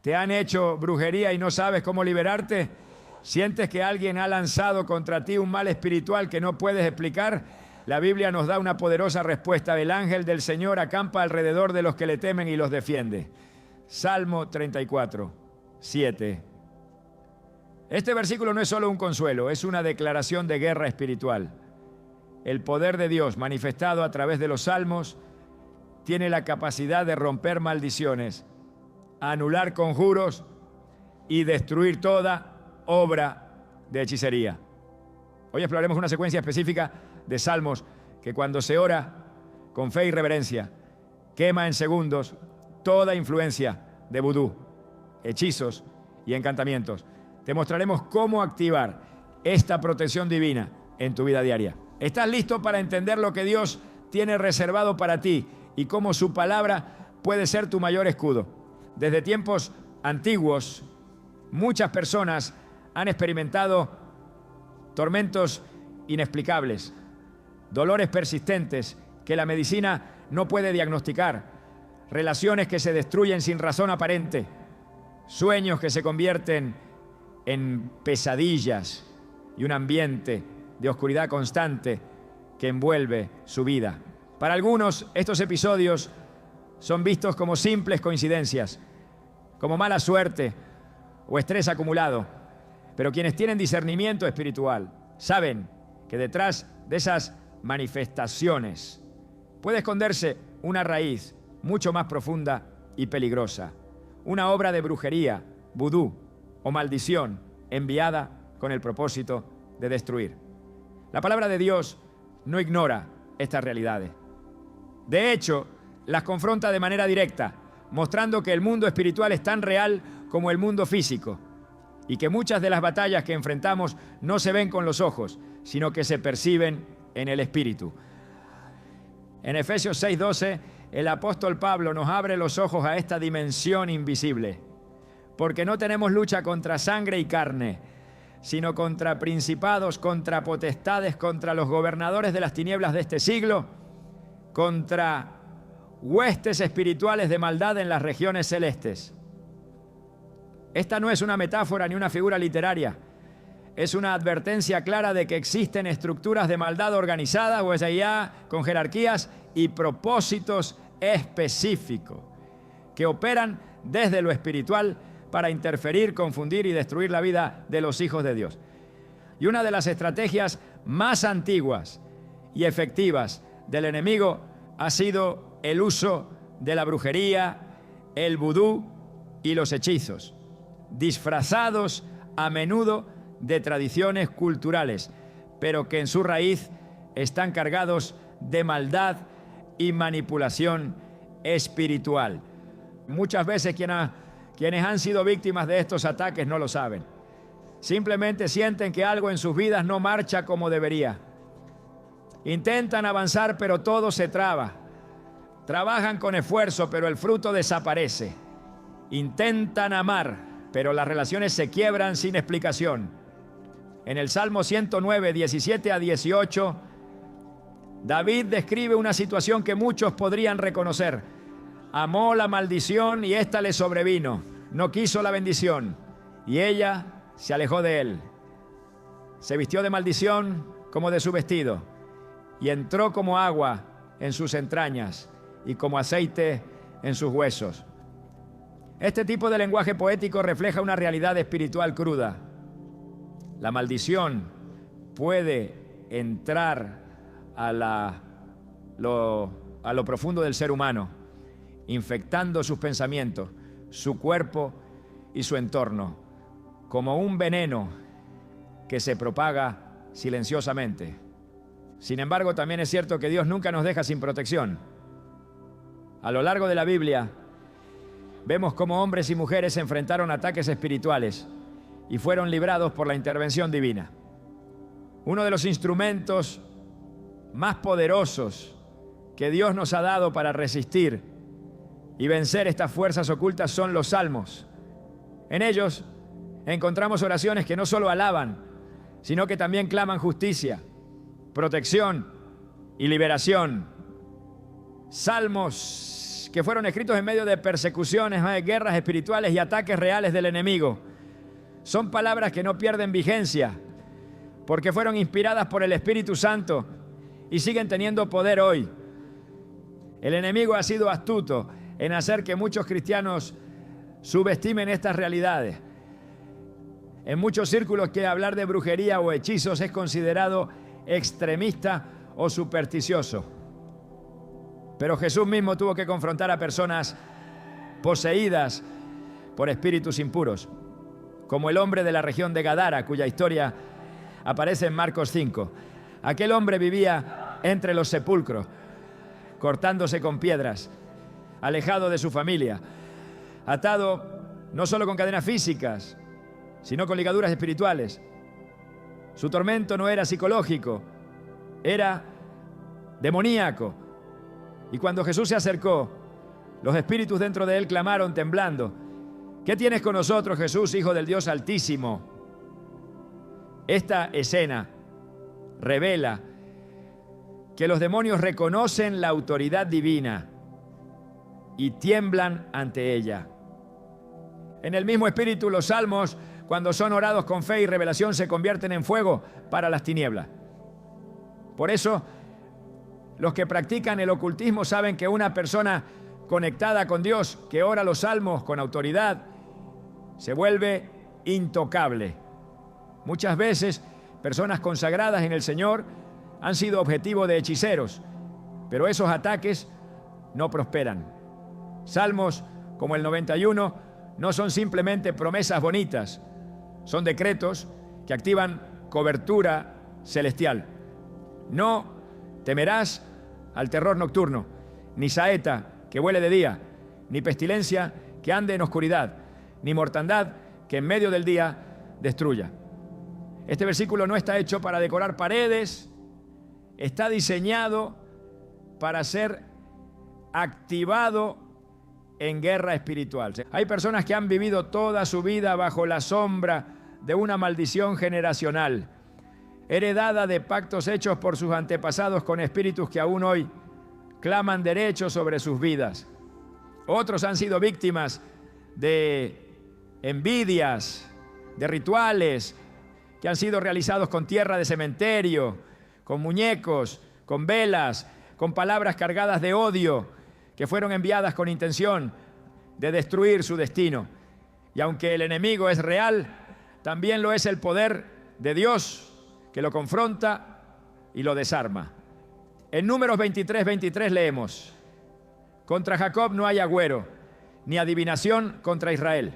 ¿Te han hecho brujería y no sabes cómo liberarte? ¿Sientes que alguien ha lanzado contra ti un mal espiritual que no puedes explicar? La Biblia nos da una poderosa respuesta. El ángel del Señor acampa alrededor de los que le temen y los defiende. Salmo 34, 7. Este versículo no es solo un consuelo, es una declaración de guerra espiritual. El poder de Dios manifestado a través de los salmos tiene la capacidad de romper maldiciones, anular conjuros y destruir toda obra de hechicería. Hoy exploraremos una secuencia específica de salmos que cuando se ora con fe y reverencia quema en segundos toda influencia de vudú, hechizos y encantamientos. Te mostraremos cómo activar esta protección divina en tu vida diaria. ¿Estás listo para entender lo que Dios tiene reservado para ti y cómo su palabra puede ser tu mayor escudo? Desde tiempos antiguos, muchas personas han experimentado tormentos inexplicables, dolores persistentes que la medicina no puede diagnosticar, relaciones que se destruyen sin razón aparente, sueños que se convierten en pesadillas y un ambiente de oscuridad constante que envuelve su vida. Para algunos, estos episodios son vistos como simples coincidencias, como mala suerte o estrés acumulado. Pero quienes tienen discernimiento espiritual saben que detrás de esas manifestaciones puede esconderse una raíz mucho más profunda y peligrosa, una obra de brujería, vudú o maldición enviada con el propósito de destruir. La palabra de Dios no ignora estas realidades. De hecho, las confronta de manera directa, mostrando que el mundo espiritual es tan real como el mundo físico y que muchas de las batallas que enfrentamos no se ven con los ojos, sino que se perciben en el espíritu. En Efesios 6:12, el apóstol Pablo nos abre los ojos a esta dimensión invisible, porque no tenemos lucha contra sangre y carne, sino contra principados, contra potestades, contra los gobernadores de las tinieblas de este siglo, contra huestes espirituales de maldad en las regiones celestes. Esta no es una metáfora ni una figura literaria, es una advertencia clara de que existen estructuras de maldad organizadas, o allá con jerarquías y propósitos específicos, que operan desde lo espiritual para interferir, confundir y destruir la vida de los hijos de Dios. Y una de las estrategias más antiguas y efectivas del enemigo ha sido el uso de la brujería, el vudú y los hechizos, disfrazados a menudo de tradiciones culturales, pero que en su raíz están cargados de maldad y manipulación espiritual. Muchas veces quienes han sido víctimas de estos ataques no lo saben. Simplemente sienten que algo en sus vidas no marcha como debería. Intentan avanzar, pero todo se traba. Trabajan con esfuerzo, pero el fruto desaparece. Intentan amar, pero las relaciones se quiebran sin explicación. En el Salmo 109, 17 a 18, David describe una situación que muchos podrían reconocer. Amó la maldición y ésta le sobrevino. No quiso la bendición y ella se alejó de él. Se vistió de maldición como de su vestido y entró como agua en sus entrañas y como aceite en sus huesos. Este tipo de lenguaje poético refleja una realidad espiritual cruda. La maldición puede entrar a lo profundo del ser humano, infectando sus pensamientos, su cuerpo y su entorno, como un veneno que se propaga silenciosamente. Sin embargo, también es cierto que Dios nunca nos deja sin protección. A lo largo de la Biblia, vemos cómo hombres y mujeres se enfrentaron a ataques espirituales y fueron librados por la intervención divina. Uno de los instrumentos más poderosos que Dios nos ha dado para resistir y vencer estas fuerzas ocultas son los salmos. En ellos encontramos oraciones que no solo alaban, sino que también claman justicia, protección y liberación. Salmos que fueron escritos en medio de persecuciones, guerras espirituales y ataques reales del enemigo. Son palabras que no pierden vigencia porque fueron inspiradas por el Espíritu Santo y siguen teniendo poder hoy. El enemigo ha sido astuto en hacer que muchos cristianos subestimen estas realidades. En muchos círculos que hablar de brujería o hechizos es considerado extremista o supersticioso. Pero Jesús mismo tuvo que confrontar a personas poseídas por espíritus impuros, como el hombre de la región de Gadara, cuya historia aparece en Marcos 5. Aquel hombre vivía entre los sepulcros, cortándose con piedras, alejado de su familia, atado no solo con cadenas físicas, sino con ligaduras espirituales. Su tormento no era psicológico, era demoníaco. Y cuando Jesús se acercó, los espíritus dentro de él clamaron temblando: ¿qué tienes con nosotros, Jesús, Hijo del Dios Altísimo? Esta escena revela que los demonios reconocen la autoridad divina y tiemblan ante ella. En el mismo espíritu, los salmos, cuando son orados con fe y revelación, se convierten en fuego para las tinieblas. Por eso, los que practican el ocultismo saben que una persona conectada con Dios, que ora los salmos con autoridad, se vuelve intocable. Muchas veces, personas consagradas en el Señor han sido objetivo de hechiceros, pero esos ataques no prosperan. Salmos como el 91 no son simplemente promesas bonitas, son decretos que activan cobertura celestial. No temerás al terror nocturno, ni saeta que vuele de día, ni pestilencia que ande en oscuridad, ni mortandad que en medio del día destruya. Este versículo no está hecho para decorar paredes, está diseñado para ser activado en guerra espiritual. Hay personas que han vivido toda su vida bajo la sombra de una maldición generacional, heredada de pactos hechos por sus antepasados con espíritus que aún hoy claman derechos sobre sus vidas. Otros han sido víctimas de envidias, de rituales que han sido realizados con tierra de cementerio, con muñecos, con velas, con palabras cargadas de odio, que fueron enviadas con intención de destruir su destino. Y aunque el enemigo es real, también lo es el poder de Dios, que lo confronta y lo desarma. En Números 23:23 leemos: contra Jacob no hay agüero, ni adivinación contra Israel.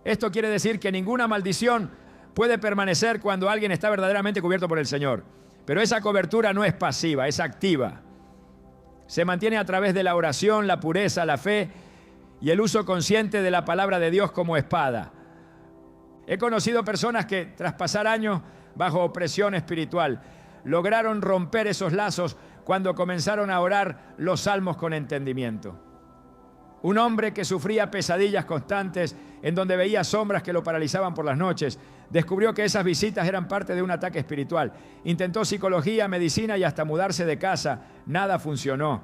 Esto quiere decir que ninguna maldición puede permanecer cuando alguien está verdaderamente cubierto por el Señor. Pero esa cobertura no es pasiva, es activa. Se mantiene a través de la oración, la pureza, la fe y el uso consciente de la palabra de Dios como espada. He conocido personas que, tras pasar años bajo opresión espiritual, lograron romper esos lazos cuando comenzaron a orar los salmos con entendimiento. Un hombre que sufría pesadillas constantes, en donde veía sombras que lo paralizaban por las noches, descubrió que esas visitas eran parte de un ataque espiritual. Intentó psicología, medicina y hasta mudarse de casa. Nada funcionó.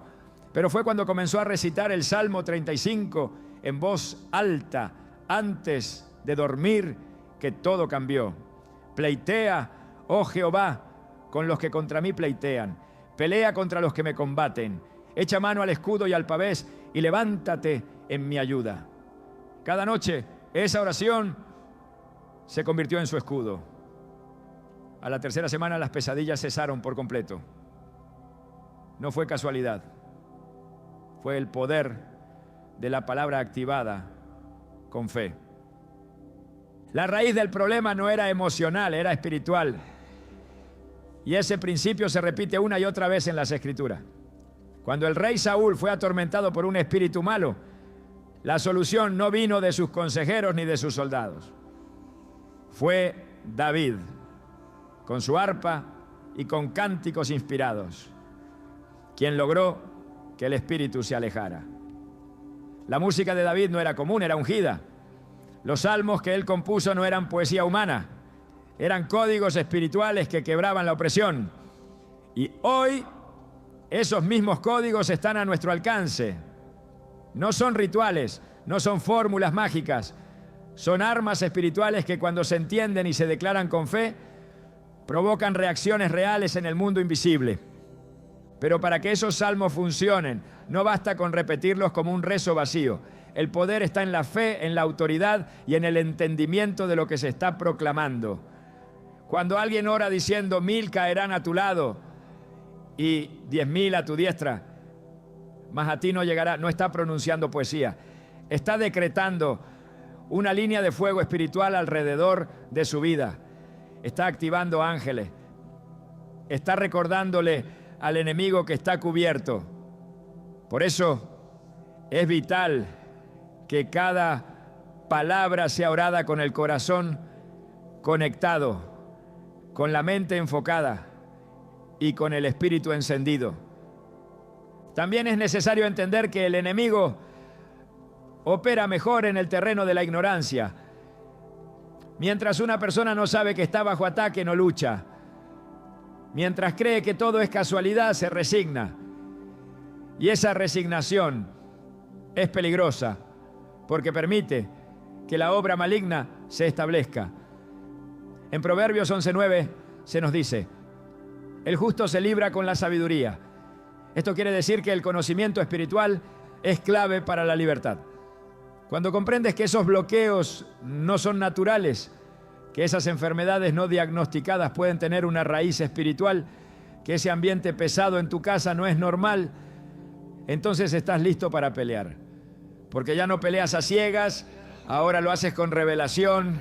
Pero fue cuando comenzó a recitar el Salmo 35 en voz alta, antes de dormir, que todo cambió. Pleitea, oh Jehová, con los que contra mí pleitean. Pelea contra los que me combaten. Echa mano al escudo y al pavés y levántate en mi ayuda. Cada noche esa oración se convirtió en su escudo. A la tercera semana las pesadillas cesaron por completo. No fue casualidad. Fue el poder de la palabra activada con fe. La raíz del problema no era emocional, era espiritual. Y ese principio se repite una y otra vez en las Escrituras. Cuando el rey Saúl fue atormentado por un espíritu malo, la solución no vino de sus consejeros ni de sus soldados. Fue David, con su arpa y con cánticos inspirados, quien logró que el espíritu se alejara. La música de David no era común, era ungida. Los salmos que él compuso no eran poesía humana, eran códigos espirituales que quebraban la opresión. Y hoy esos mismos códigos están a nuestro alcance. No son rituales, no son fórmulas mágicas, son armas espirituales que cuando se entienden y se declaran con fe, provocan reacciones reales en el mundo invisible. Pero para que esos salmos funcionen, no basta con repetirlos como un rezo vacío. El poder está en la fe, en la autoridad y en el entendimiento de lo que se está proclamando. Cuando alguien ora diciendo 1000 caerán a tu lado y 10.000 a tu diestra, mas a ti no llegará, no está pronunciando poesía. Está decretando una línea de fuego espiritual alrededor de su vida. Está activando ángeles. Está recordándole al enemigo que está cubierto. Por eso es vital que cada palabra sea orada con el corazón conectado, con la mente enfocada y con el espíritu encendido. También es necesario entender que el enemigo opera mejor en el terreno de la ignorancia. Mientras una persona no sabe que está bajo ataque, no lucha. Mientras cree que todo es casualidad, se resigna. Y esa resignación es peligrosa porque permite que la obra maligna se establezca. En Proverbios 11:9 se nos dice: el justo se libra con la sabiduría. Esto quiere decir que el conocimiento espiritual es clave para la libertad. Cuando comprendes que esos bloqueos no son naturales, que esas enfermedades no diagnosticadas pueden tener una raíz espiritual, que ese ambiente pesado en tu casa no es normal, entonces estás listo para pelear. Porque ya no peleas a ciegas, ahora lo haces con revelación.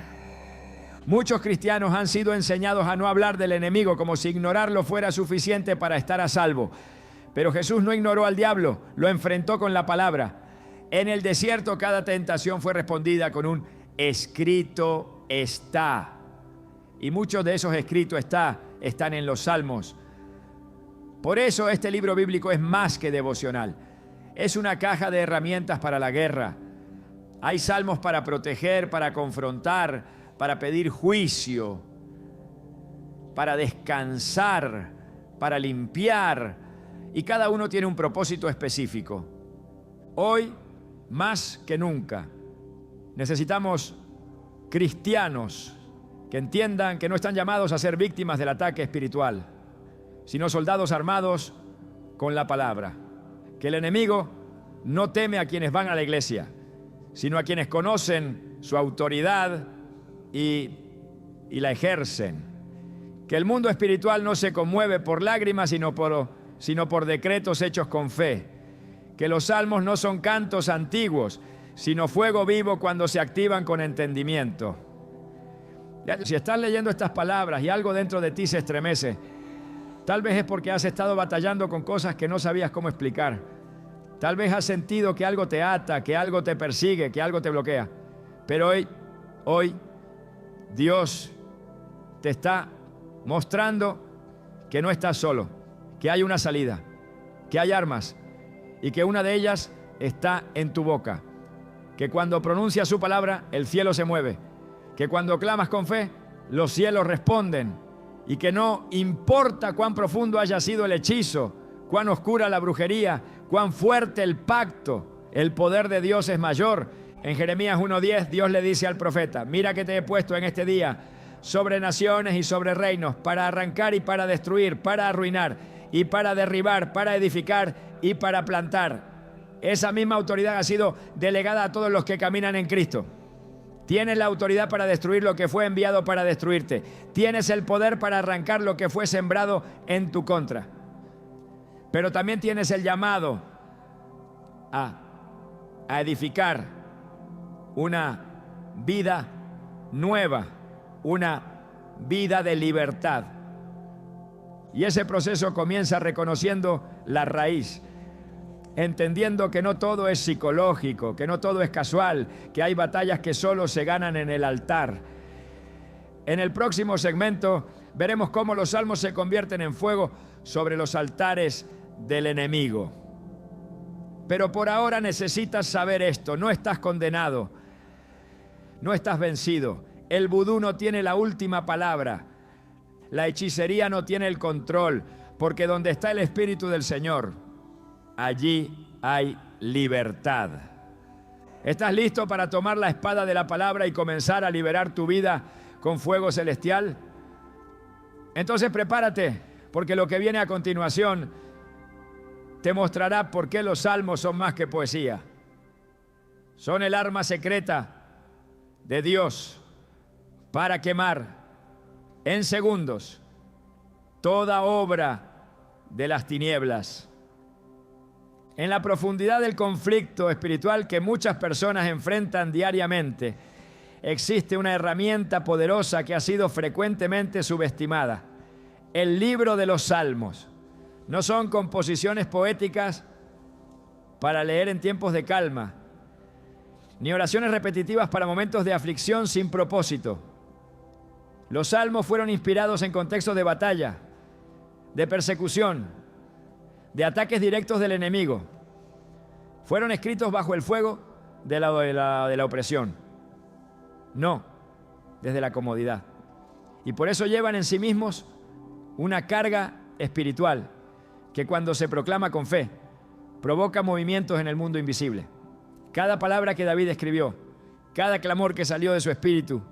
Muchos cristianos han sido enseñados a no hablar del enemigo como si ignorarlo fuera suficiente para estar a salvo. Pero Jesús no ignoró al diablo, lo enfrentó con la palabra. En el desierto cada tentación fue respondida con un escrito está. Y muchos de esos escritos están en los Salmos. Por eso este libro bíblico es más que devocional. Es una caja de herramientas para la guerra. Hay salmos para proteger, para confrontar, para pedir juicio, para descansar, para limpiar. Y cada uno tiene un propósito específico. Hoy, más que nunca, necesitamos cristianos que entiendan que no están llamados a ser víctimas del ataque espiritual, sino soldados armados con la palabra. Que el enemigo no teme a quienes van a la iglesia, sino a quienes conocen su autoridad y la ejercen. Que el mundo espiritual no se conmueve por lágrimas, sino por decretos hechos con fe. Que los salmos no son cantos antiguos, sino fuego vivo cuando se activan con entendimiento. Si estás leyendo estas palabras y algo dentro de ti se estremece, tal vez es porque has estado batallando con cosas que no sabías cómo explicar. Tal vez has sentido que algo te ata, que algo te persigue, que algo te bloquea. Pero hoy, Dios te está mostrando que no estás solo, que hay una salida, que hay armas y que una de ellas está en tu boca. Que cuando pronuncias su palabra, el cielo se mueve. Que cuando clamas con fe, los cielos responden. Y que no importa cuán profundo haya sido el hechizo, cuán oscura la brujería, cuán fuerte el pacto, el poder de Dios es mayor. En Jeremías 1:10, Dios le dice al profeta: mira que te he puesto en este día sobre naciones y sobre reinos, para arrancar y para destruir, para arruinar y para derribar, para edificar y para plantar. Esa misma autoridad ha sido delegada a todos los que caminan en Cristo. Tienes la autoridad para destruir lo que fue enviado para destruirte. Tienes el poder para arrancar lo que fue sembrado en tu contra. Pero también tienes el llamado a edificar una vida nueva, una vida de libertad. Y ese proceso comienza reconociendo la raíz, entendiendo que no todo es psicológico, que no todo es casual, que hay batallas que solo se ganan en el altar. En el próximo segmento veremos cómo los salmos se convierten en fuego sobre los altares del enemigo. Pero por ahora necesitas saber esto: no estás condenado, no estás vencido. El vudú no tiene la última palabra, la hechicería no tiene el control, porque donde está el Espíritu del Señor, allí hay libertad. ¿Estás listo para tomar la espada de la palabra y comenzar a liberar tu vida con fuego celestial? Entonces prepárate, porque lo que viene a continuación te mostrará por qué los salmos son más que poesía. Son el arma secreta de Dios para quemar en segundos toda obra de las tinieblas. En la profundidad del conflicto espiritual que muchas personas enfrentan diariamente, existe una herramienta poderosa que ha sido frecuentemente subestimada: el libro de los Salmos. No son composiciones poéticas para leer en tiempos de calma, ni oraciones repetitivas para momentos de aflicción sin propósito. Los salmos fueron inspirados en contextos de batalla, de persecución, de ataques directos del enemigo. Fueron escritos bajo el fuego de la opresión, no desde la comodidad. Y por eso llevan en sí mismos una carga espiritual que, cuando se proclama con fe, provoca movimientos en el mundo invisible. Cada palabra que David escribió, cada clamor que salió de su espíritu,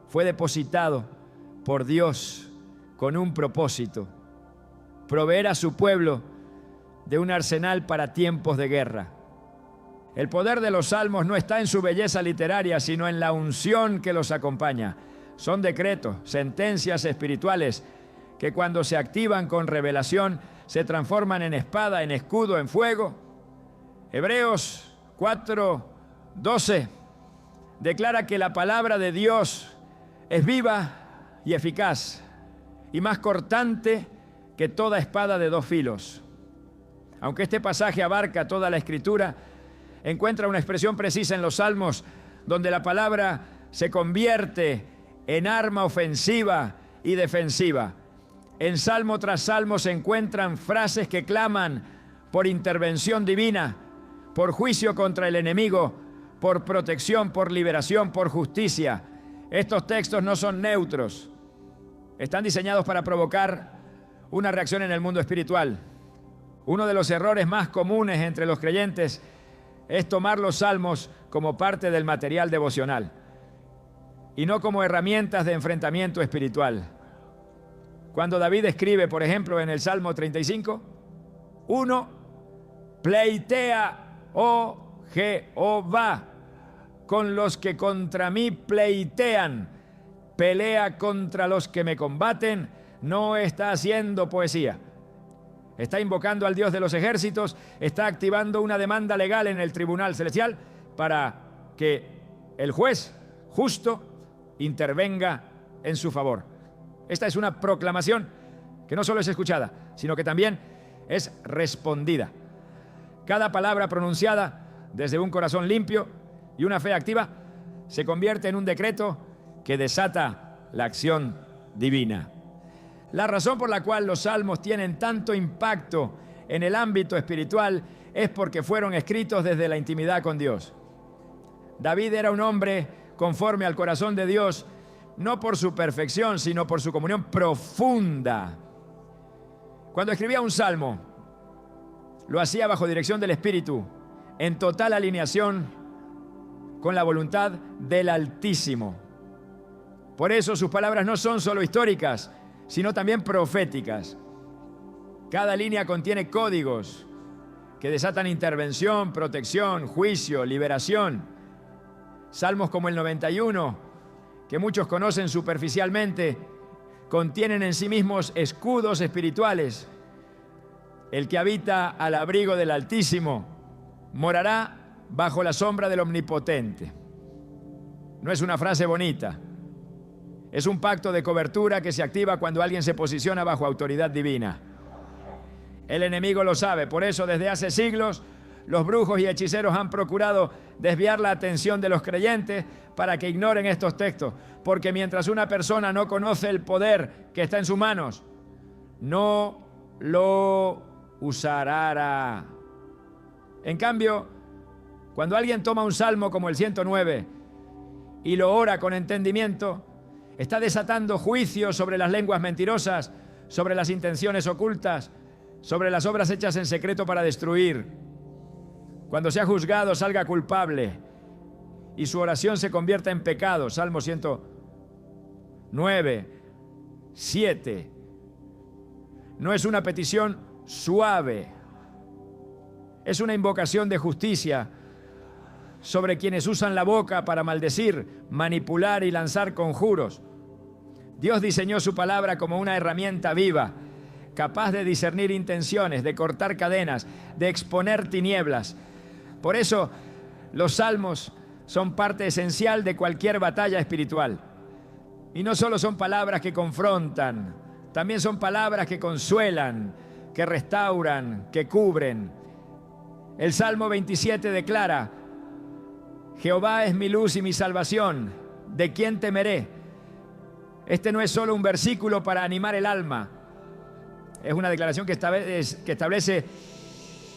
fue depositado por Dios con un propósito: proveer a su pueblo de un arsenal para tiempos de guerra. El poder de los salmos no está en su belleza literaria, sino en la unción que los acompaña. Son decretos, sentencias espirituales que, cuando se activan con revelación, se transforman en espada, en escudo, en fuego. Hebreos 4:12 declara que la palabra de Dios es viva y eficaz, y más cortante que toda espada de dos filos. Aunque este pasaje abarca toda la Escritura, encuentra una expresión precisa en los Salmos donde la palabra se convierte en arma ofensiva y defensiva. En salmo tras salmo se encuentran frases que claman por intervención divina, por juicio contra el enemigo, por protección, por liberación, por justicia. Estos textos no son neutros. Están diseñados para provocar una reacción en el mundo espiritual. Uno de los errores más comunes entre los creyentes es tomar los salmos como parte del material devocional y no como herramientas de enfrentamiento espiritual. Cuando David escribe, por ejemplo, en el Salmo 35, 1, pleitea, oh Jehová, con los que contra mí pleitean, pelea contra los que me combaten. No está haciendo poesía. Está invocando al Dios de los ejércitos, está activando una demanda legal en el tribunal celestial para que el juez justo intervenga en su favor. Esta es una proclamación que no solo es escuchada, sino que también es respondida. Cada palabra pronunciada desde un corazón limpio y una fe activa se convierte en un decreto que desata la acción divina. La razón por la cual los salmos tienen tanto impacto en el ámbito espiritual es porque fueron escritos desde la intimidad con Dios. David era un hombre conforme al corazón de Dios, no por su perfección, sino por su comunión profunda. Cuando escribía un salmo, lo hacía bajo dirección del Espíritu, en total alineación con la voluntad del Altísimo. Por eso sus palabras no son solo históricas, sino también proféticas. Cada línea contiene códigos que desatan intervención, protección, juicio, liberación. Salmos como el 91, que muchos conocen superficialmente, contienen en sí mismos escudos espirituales. El que habita al abrigo del Altísimo morará bajo la sombra del Omnipotente. No es una frase bonita. Es un pacto de cobertura que se activa cuando alguien se posiciona bajo autoridad divina. El enemigo lo sabe, por eso desde hace siglos los brujos y hechiceros han procurado desviar la atención de los creyentes para que ignoren estos textos, porque mientras una persona no conoce el poder que está en sus manos, no lo usará. En cambio, cuando alguien toma un salmo como el 109 y lo ora con entendimiento, está desatando juicio sobre las lenguas mentirosas, sobre las intenciones ocultas, sobre las obras hechas en secreto para destruir. Cuando sea juzgado, salga culpable y su oración se convierta en pecado. Salmo 109, 7. No es una petición suave, es una invocación de justicia sobre quienes usan la boca para maldecir, manipular y lanzar conjuros. Dios diseñó su palabra como una herramienta viva, capaz de discernir intenciones, de cortar cadenas, de exponer tinieblas. Por eso, los salmos son parte esencial de cualquier batalla espiritual. Y no solo son palabras que confrontan, también son palabras que consuelan, que restauran, que cubren. El Salmo 27 declara: Jehová es mi luz y mi salvación, ¿de quién temeré? Este no es solo un versículo para animar el alma, es una declaración que establece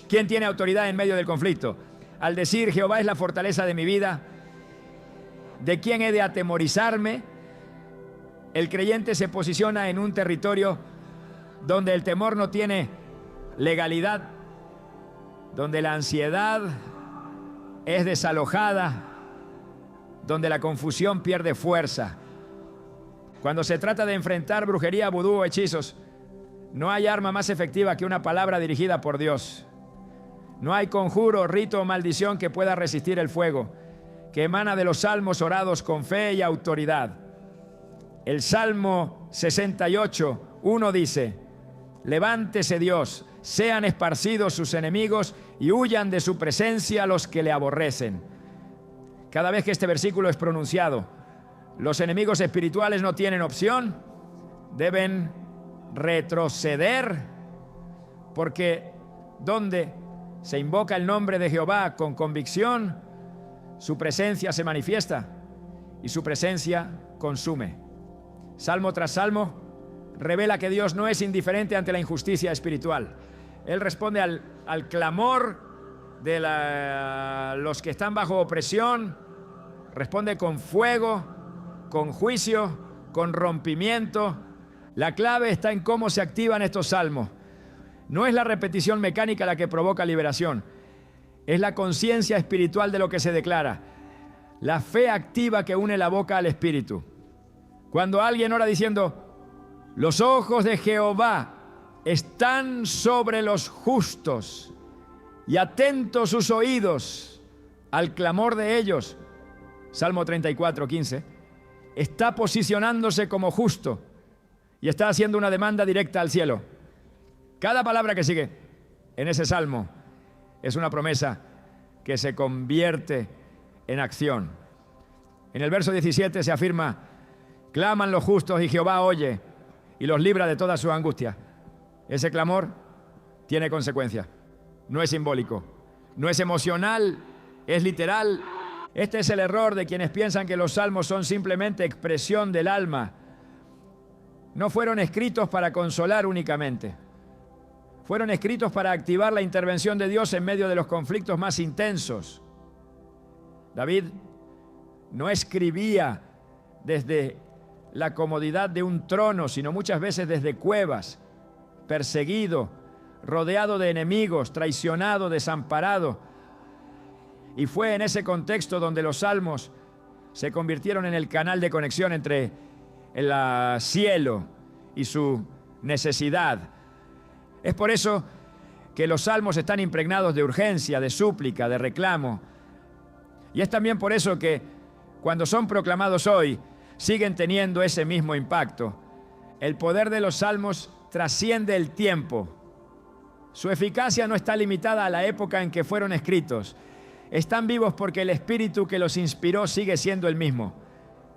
quién tiene autoridad en medio del conflicto. Al decir Jehová es la fortaleza de mi vida, ¿de quién he de atemorizarme? El creyente se posiciona en un territorio donde el temor no tiene legalidad, donde la ansiedad es desalojada, donde la confusión pierde fuerza. Cuando se trata de enfrentar brujería, vudú o hechizos, no hay arma más efectiva que una palabra dirigida por Dios. No hay conjuro, rito o maldición que pueda resistir el fuego que emana de los salmos orados con fe y autoridad. El Salmo 68, 1 dice: levántese Dios, sean esparcidos sus enemigos y huyan de su presencia los que le aborrecen. Cada vez que este versículo es pronunciado, los enemigos espirituales no tienen opción, deben retroceder, porque donde se invoca el nombre de Jehová con convicción, su presencia se manifiesta y su presencia consume. Salmo tras salmo revela que Dios no es indiferente ante la injusticia espiritual. Él responde al clamor de los que están bajo opresión, responde con fuego, con juicio, con rompimiento. La clave está en cómo se activan estos salmos. No es la repetición mecánica la que provoca liberación, es la conciencia espiritual de lo que se declara, la fe activa que une la boca al espíritu. Cuando alguien ora diciendo: los ojos de Jehová están sobre los justos y atentos sus oídos al clamor de ellos, Salmo 34, 15, está posicionándose como justo y está haciendo una demanda directa al cielo. Cada palabra que sigue en ese salmo es una promesa que se convierte en acción. En el verso 17 se afirma: claman los justos y Jehová oye y los libra de toda su angustia. Ese clamor tiene consecuencia. No es simbólico, no es emocional, es literal. Este es el error de quienes piensan que los salmos son simplemente expresión del alma. No fueron escritos para consolar únicamente. Fueron escritos para activar la intervención de Dios en medio de los conflictos más intensos. David no escribía desde la comodidad de un trono, sino muchas veces desde cuevas, perseguido, rodeado de enemigos, traicionado, desamparado. Y fue en ese contexto donde los salmos se convirtieron en el canal de conexión entre el cielo y su necesidad. Es por eso que los salmos están impregnados de urgencia, de súplica, de reclamo. Y es también por eso que cuando son proclamados hoy, siguen teniendo ese mismo impacto. El poder de los salmos trasciende el tiempo. Su eficacia no está limitada a la época en que fueron escritos. Están vivos porque el espíritu que los inspiró sigue siendo el mismo.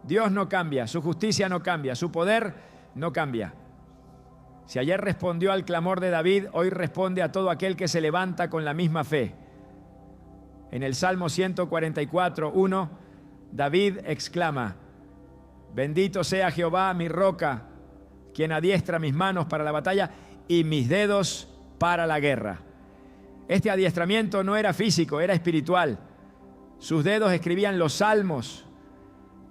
Dios no cambia, su justicia no cambia, su poder no cambia. Si ayer respondió al clamor de David, hoy responde a todo aquel que se levanta con la misma fe. En el Salmo 144, 1, David exclama: bendito sea Jehová, mi roca, quien adiestra mis manos para la batalla y mis dedos para la guerra. Este adiestramiento no era físico, era espiritual. Sus dedos escribían los salmos,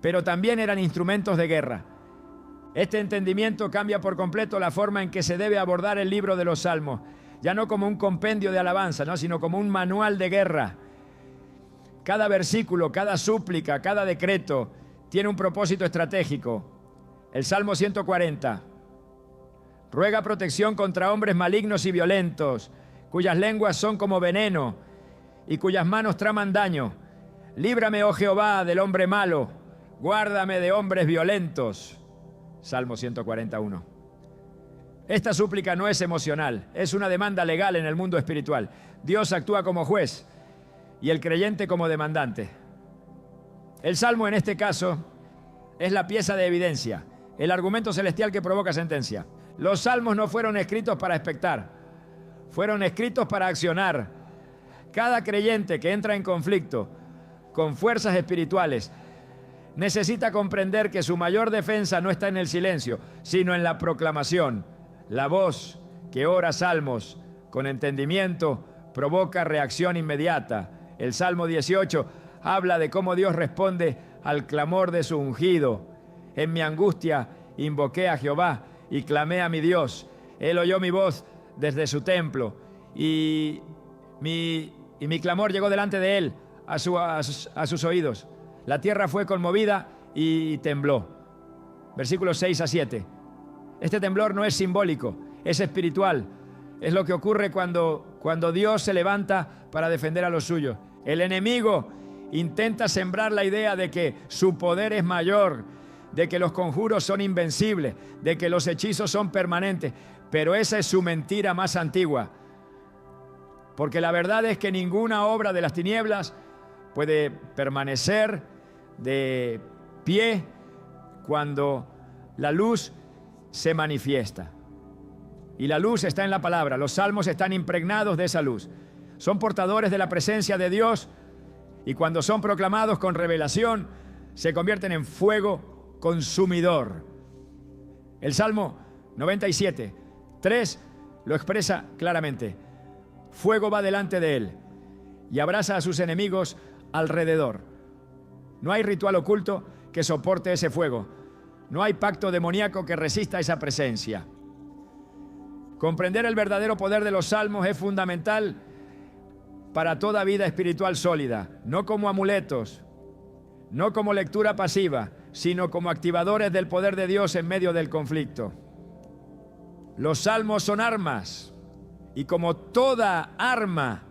pero también eran instrumentos de guerra. Este entendimiento cambia por completo la forma en que se debe abordar el libro de los salmos. ya no como un compendio de alabanza, ¿no?, sino como un manual de guerra. Cada versículo, cada súplica, cada decreto tiene un propósito estratégico. El Salmo 140. Ruega protección contra hombres malignos y violentos, cuyas lenguas son como veneno y cuyas manos traman daño. Líbrame, oh Jehová, del hombre malo, guárdame de hombres violentos. Salmo 141. Esta súplica no es emocional, es una demanda legal en el mundo espiritual. Dios actúa como juez y el creyente como demandante. El Salmo en este caso es la pieza de evidencia, el argumento celestial que provoca sentencia. Los salmos no fueron escritos para expectar, fueron escritos para accionar. Cada creyente que entra en conflicto con fuerzas espirituales necesita comprender que su mayor defensa no está en el silencio, sino en la proclamación. La voz que ora salmos con entendimiento provoca reacción inmediata. El Salmo 18 habla de cómo Dios responde al clamor de su ungido. En mi angustia invoqué a Jehová y clamé a mi Dios. Él oyó mi voz desde su templo y mi clamor llegó delante de él a sus oídos. La tierra fue conmovida y tembló. Versículos 6 a 7. Este temblor no es simbólico, es espiritual. Es lo que ocurre cuando Dios se levanta para defender a los suyos. El enemigo intenta sembrar la idea de que su poder es mayor, de que los conjuros son invencibles, de que los hechizos son permanentes, pero esa es su mentira más antigua. Porque la verdad es que ninguna obra de las tinieblas puede permanecer de pie cuando la luz se manifiesta. Y la luz está en la palabra. Los salmos están impregnados de esa luz. Son portadores de la presencia de Dios y cuando son proclamados con revelación se convierten en fuego consumidor. El Salmo 97, 3 lo expresa claramente. Fuego va delante de él y abraza a sus enemigos alrededor. No hay ritual oculto que soporte ese fuego. No hay pacto demoníaco que resista esa presencia. Comprender el verdadero poder de los salmos es fundamental para toda vida espiritual sólida, no como amuletos, no como lectura pasiva, sino como activadores del poder de Dios en medio del conflicto. Los salmos son armas y como toda arma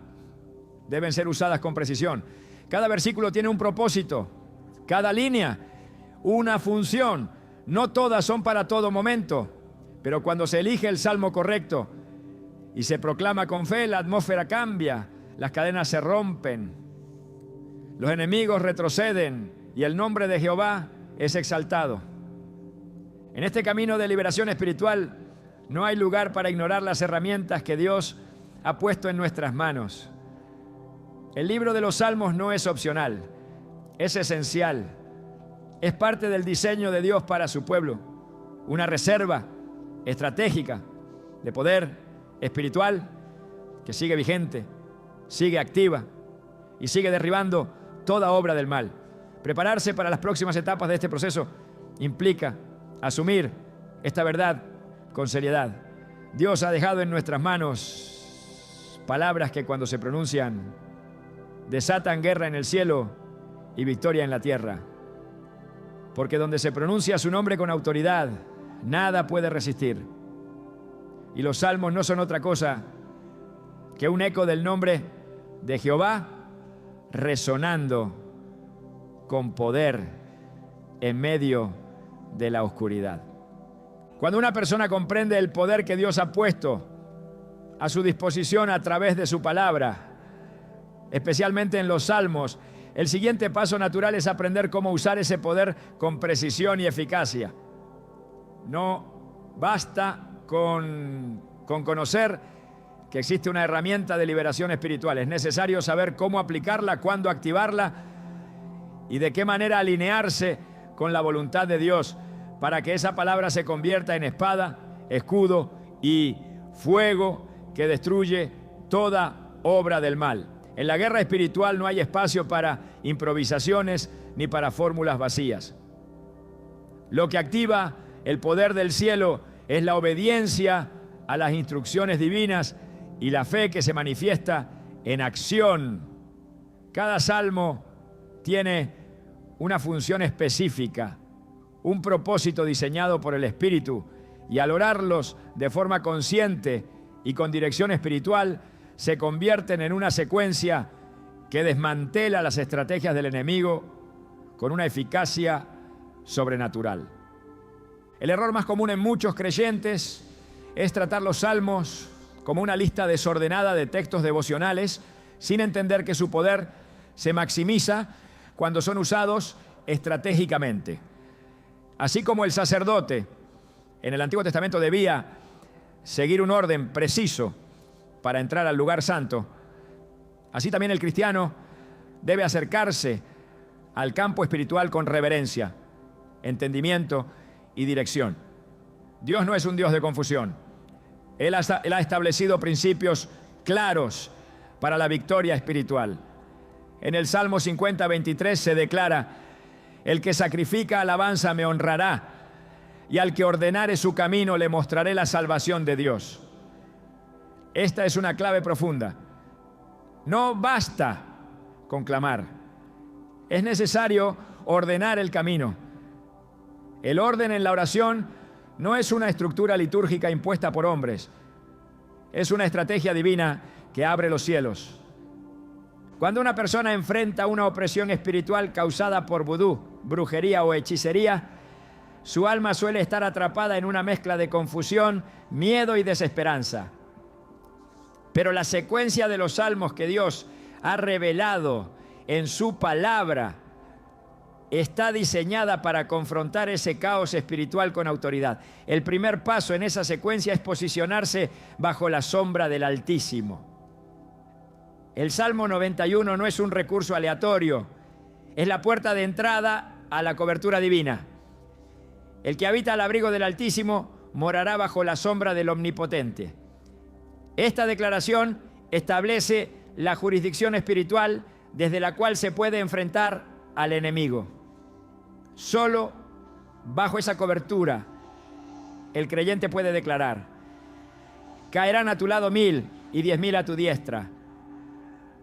deben ser usadas con precisión. Cada versículo tiene un propósito, cada línea una función. No todas son para todo momento, pero cuando se elige el salmo correcto y se proclama con fe, la atmósfera cambia, las cadenas se rompen, los enemigos retroceden y el nombre de Jehová es exaltado. En este camino de liberación espiritual no hay lugar para ignorar las herramientas que Dios ha puesto en nuestras manos. El libro de los Salmos no es opcional, es esencial. Es parte del diseño de Dios para su pueblo, una reserva estratégica de poder espiritual que sigue vigente, sigue activa y sigue derribando toda obra del mal. Prepararse para las próximas etapas de este proceso implica asumir esta verdad con seriedad. Dios ha dejado en nuestras manos palabras que cuando se pronuncian desatan guerra en el cielo y victoria en la tierra. Porque donde se pronuncia su nombre con autoridad, nada puede resistir. Y los salmos no son otra cosa que un eco del nombre de Jehová resonando con poder en medio de la oscuridad. Cuando una persona comprende el poder que Dios ha puesto a su disposición a través de su palabra, especialmente en los salmos, el siguiente paso natural es aprender cómo usar ese poder con precisión y eficacia. No basta con conocer que existe una herramienta de liberación espiritual. Es necesario saber cómo aplicarla, cuándo activarla y de qué manera alinearse con la voluntad de Dios para que esa palabra se convierta en espada, escudo y fuego que destruye toda obra del mal. En la guerra espiritual no hay espacio para improvisaciones ni para fórmulas vacías. Lo que activa el poder del cielo es la obediencia a las instrucciones divinas y la fe que se manifiesta en acción. Cada salmo tiene una función específica, un propósito diseñado por el Espíritu, y al orarlos de forma consciente y con dirección espiritual, se convierten en una secuencia que desmantela las estrategias del enemigo con una eficacia sobrenatural. El error más común en muchos creyentes es tratar los salmos como una lista desordenada de textos devocionales, sin entender que su poder se maximiza cuando son usados estratégicamente. Así como el sacerdote en el Antiguo Testamento debía seguir un orden preciso para entrar al lugar santo, así también el cristiano debe acercarse al campo espiritual con reverencia, entendimiento y dirección. Dios no es un Dios de confusión. Él ha establecido principios claros para la victoria espiritual. En el Salmo 50:23 se declara: el que sacrifica alabanza me honrará, y al que ordenare su camino le mostraré la salvación de Dios. Esta es una clave profunda. No basta con clamar. Es necesario ordenar el camino. El orden en la oración no es una estructura litúrgica impuesta por hombres. Es una estrategia divina que abre los cielos. Cuando una persona enfrenta una opresión espiritual causada por vudú, brujería o hechicería, su alma suele estar atrapada en una mezcla de confusión, miedo y desesperanza. Pero la secuencia de los salmos que Dios ha revelado en su palabra está diseñada para confrontar ese caos espiritual con autoridad. El primer paso en esa secuencia es posicionarse bajo la sombra del Altísimo. El Salmo 91 no es un recurso aleatorio, es la puerta de entrada a la cobertura divina. El que habita al abrigo del Altísimo morará bajo la sombra del Omnipotente. Esta declaración establece la jurisdicción espiritual desde la cual se puede enfrentar al enemigo. Solo bajo esa cobertura el creyente puede declarar: caerán a tu lado 1000 y 10.000 a tu diestra,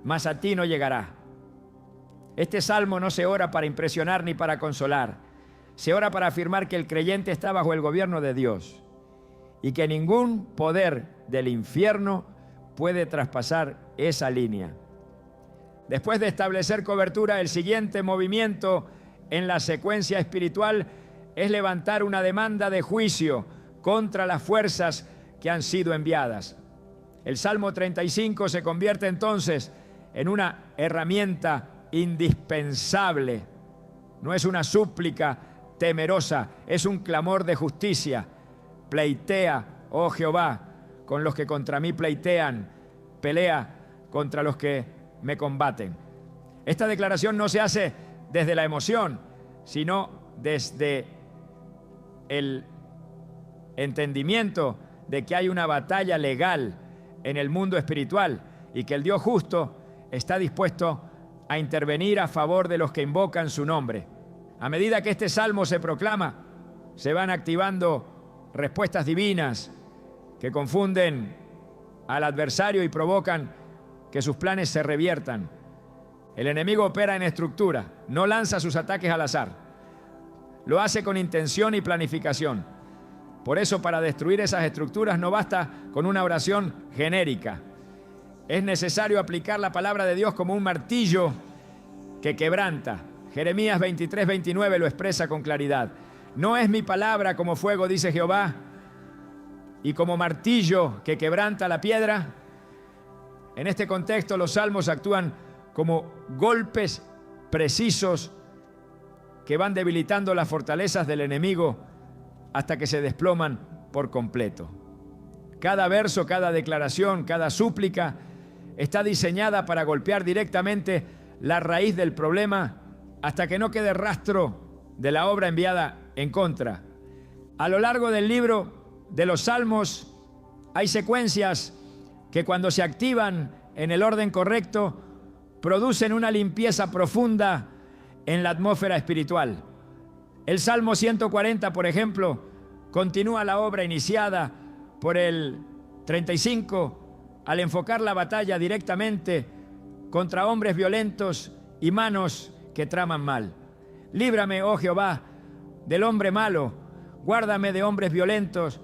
mas a ti no llegará. Este salmo no se ora para impresionar ni para consolar. Se ora para afirmar que el creyente está bajo el gobierno de Dios y que ningún poder del infierno puede traspasar esa línea. Después de establecer cobertura, el siguiente movimiento en la secuencia espiritual es levantar una demanda de juicio contra las fuerzas que han sido enviadas. El Salmo 35 se convierte entonces en una herramienta indispensable. No es una súplica temerosa, es un clamor de justicia. Pleitea, oh Jehová, con los que contra mí pleitean, pelea contra los que me combaten. Esta declaración no se hace desde la emoción, sino desde el entendimiento de que hay una batalla legal en el mundo espiritual y que el Dios justo está dispuesto a intervenir a favor de los que invocan su nombre. A medida que este salmo se proclama, se van activando respuestas divinas que confunden al adversario y provocan que sus planes se reviertan. El enemigo opera en estructura, no lanza sus ataques al azar. Lo hace con intención y planificación. Por eso, para destruir esas estructuras no basta con una oración genérica. Es necesario aplicar la palabra de Dios como un martillo que quebranta. Jeremías 23:29 lo expresa con claridad. No es mi palabra como fuego, dice Jehová, y como martillo que quebranta la piedra. En este contexto, los salmos actúan como golpes precisos que van debilitando las fortalezas del enemigo hasta que se desploman por completo. Cada verso, cada declaración, cada súplica está diseñada para golpear directamente la raíz del problema hasta que no quede rastro de la obra enviada en contra. A lo largo del libro de los Salmos hay secuencias que, cuando se activan en el orden correcto, producen una limpieza profunda en la atmósfera espiritual. El Salmo 140, por ejemplo, continúa la obra iniciada por el 35 al enfocar la batalla directamente contra hombres violentos y manos que traman mal. Líbrame, oh Jehová, del hombre malo, guárdame de hombres violentos,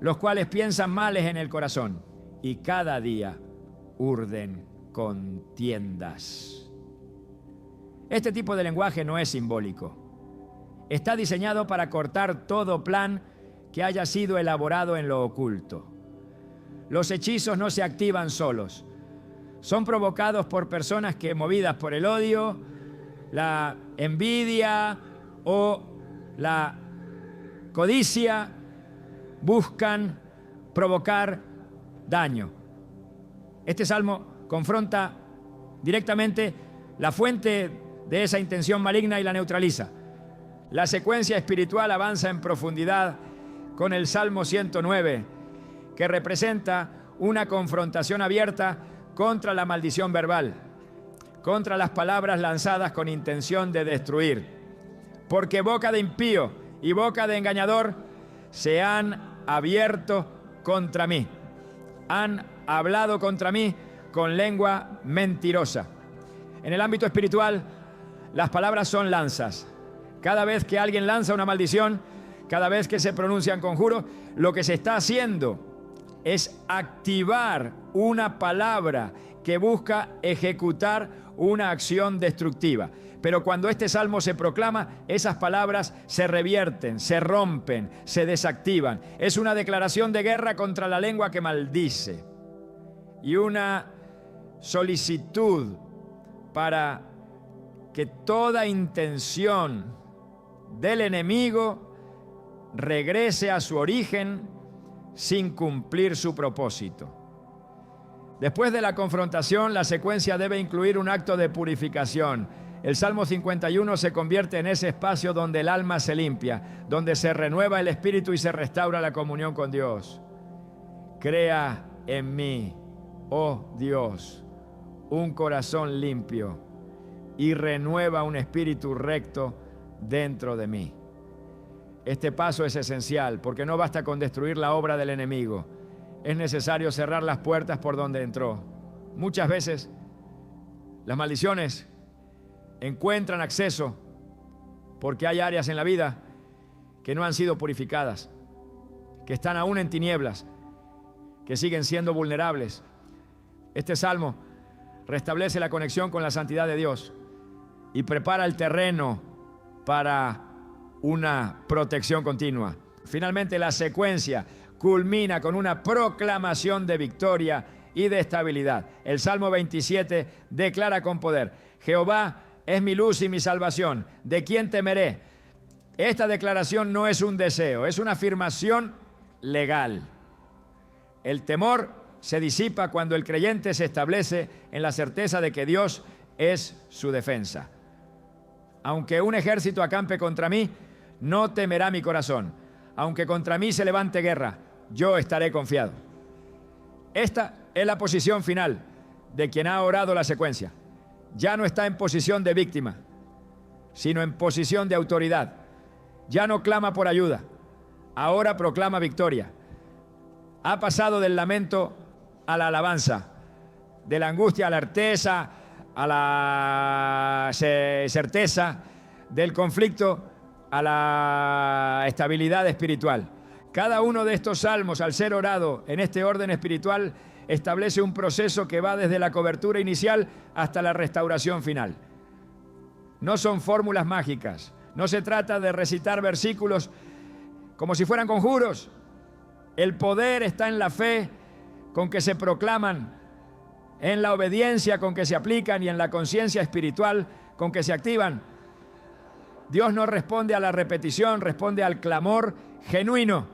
los cuales piensan males en el corazón, y cada día urden contiendas. Este tipo de lenguaje no es simbólico. Está diseñado para cortar todo plan que haya sido elaborado en lo oculto. Los hechizos no se activan solos. Son provocados por personas que, movidas por el odio, la envidia o la codicia, buscan provocar daño. Este salmo confronta directamente la fuente de esa intención maligna y la neutraliza. La secuencia espiritual avanza en profundidad con el Salmo 109, que representa una confrontación abierta contra la maldición verbal, contra las palabras lanzadas con intención de destruir. Porque boca de impío y boca de engañador se han abierto contra mí. Han hablado contra mí con lengua mentirosa. En el ámbito espiritual, las palabras son lanzas. Cada vez que alguien lanza una maldición, cada vez que se pronuncian conjuros, lo que se está haciendo es activar una palabra que busca ejecutar una acción destructiva. Pero cuando este salmo se proclama, esas palabras se revierten, se rompen, se desactivan. Es una declaración de guerra contra la lengua que maldice y una solicitud para que toda intención del enemigo regrese a su origen sin cumplir su propósito. Después de la confrontación, la secuencia debe incluir un acto de purificación. El Salmo 51 se convierte en ese espacio donde el alma se limpia, donde se renueva el espíritu y se restaura la comunión con Dios. Crea en mí, oh Dios, un corazón limpio y renueva un espíritu recto dentro de mí. Este paso es esencial porque no basta con destruir la obra del enemigo. Es necesario cerrar las puertas por donde entró. Muchas veces las maldiciones encuentran acceso porque hay áreas en la vida que no han sido purificadas, que están aún en tinieblas, que siguen siendo vulnerables. Este salmo restablece la conexión con la santidad de Dios y prepara el terreno para una protección continua. Finalmente, la secuencia culmina con una proclamación de victoria y de estabilidad. El Salmo 27 declara con poder: Jehová es mi luz y mi salvación, ¿de quién temeré? Esta declaración no es un deseo, es una afirmación legal. El temor se disipa cuando el creyente se establece en la certeza de que Dios es su defensa. Aunque un ejército acampe contra mí, no temerá mi corazón. Aunque contra mí se levante guerra, yo estaré confiado. Esta es la posición final de quien ha orado la secuencia. Ya no está en posición de víctima, sino en posición de autoridad. Ya no clama por ayuda, ahora proclama victoria. Ha pasado del lamento a la alabanza, de la angustia a la certeza, a la certeza, del conflicto a la estabilidad espiritual. Cada uno de estos salmos, al ser orado en este orden espiritual, establece un proceso que va desde la cobertura inicial hasta la restauración final. No son fórmulas mágicas, no se trata de recitar versículos como si fueran conjuros. El poder está en la fe con que se proclaman, en la obediencia con que se aplican y en la conciencia espiritual con que se activan. Dios no responde a la repetición, responde al clamor genuino.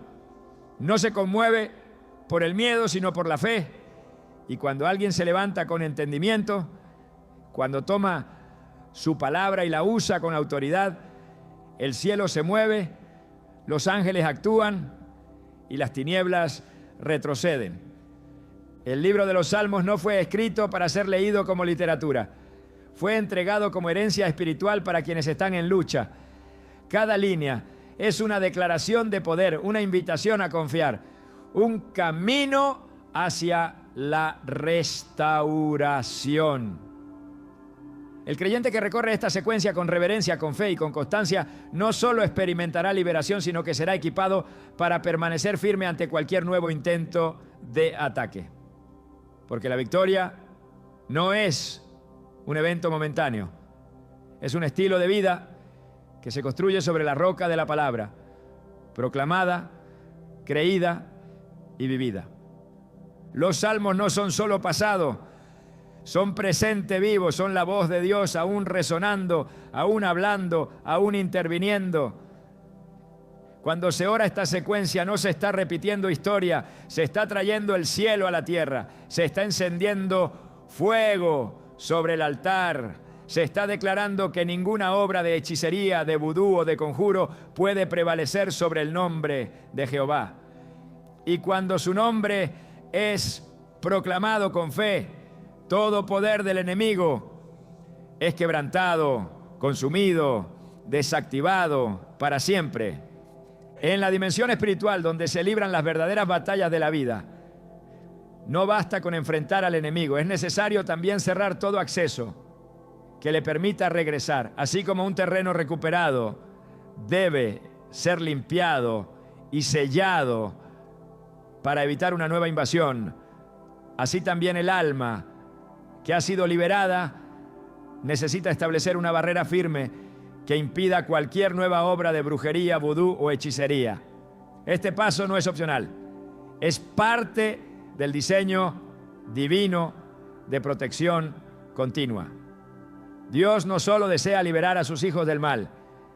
No se conmueve por el miedo, sino por la fe. Y cuando alguien se levanta con entendimiento, cuando toma su palabra y la usa con autoridad, el cielo se mueve, los ángeles actúan y las tinieblas retroceden. El libro de los Salmos no fue escrito para ser leído como literatura. Fue entregado como herencia espiritual para quienes están en lucha. Cada línea es una declaración de poder, una invitación a confiar, un camino hacia la restauración. El creyente que recorre esta secuencia con reverencia, con fe y con constancia, no solo experimentará liberación, sino que será equipado para permanecer firme ante cualquier nuevo intento de ataque. Porque la victoria no es un evento momentáneo, es un estilo de vida que se construye sobre la roca de la palabra, proclamada, creída y vivida. Los salmos no son solo pasado, son presente vivo, son la voz de Dios aún resonando, aún hablando, aún interviniendo. Cuando se ora esta secuencia no se está repitiendo historia, se está trayendo el cielo a la tierra, se está encendiendo fuego sobre el altar, se está declarando que ninguna obra de hechicería, de vudú o de conjuro puede prevalecer sobre el nombre de Jehová. Y cuando su nombre es proclamado con fe, todo poder del enemigo es quebrantado, consumido, desactivado para siempre. En la dimensión espiritual, donde se libran las verdaderas batallas de la vida, no basta con enfrentar al enemigo, es necesario también cerrar todo acceso que le permita regresar, así como un terreno recuperado debe ser limpiado y sellado para evitar una nueva invasión. Así también el alma que ha sido liberada necesita establecer una barrera firme que impida cualquier nueva obra de brujería, vudú o hechicería. Este paso no es opcional, es parte del diseño divino de protección continua. Dios no solo desea liberar a sus hijos del mal,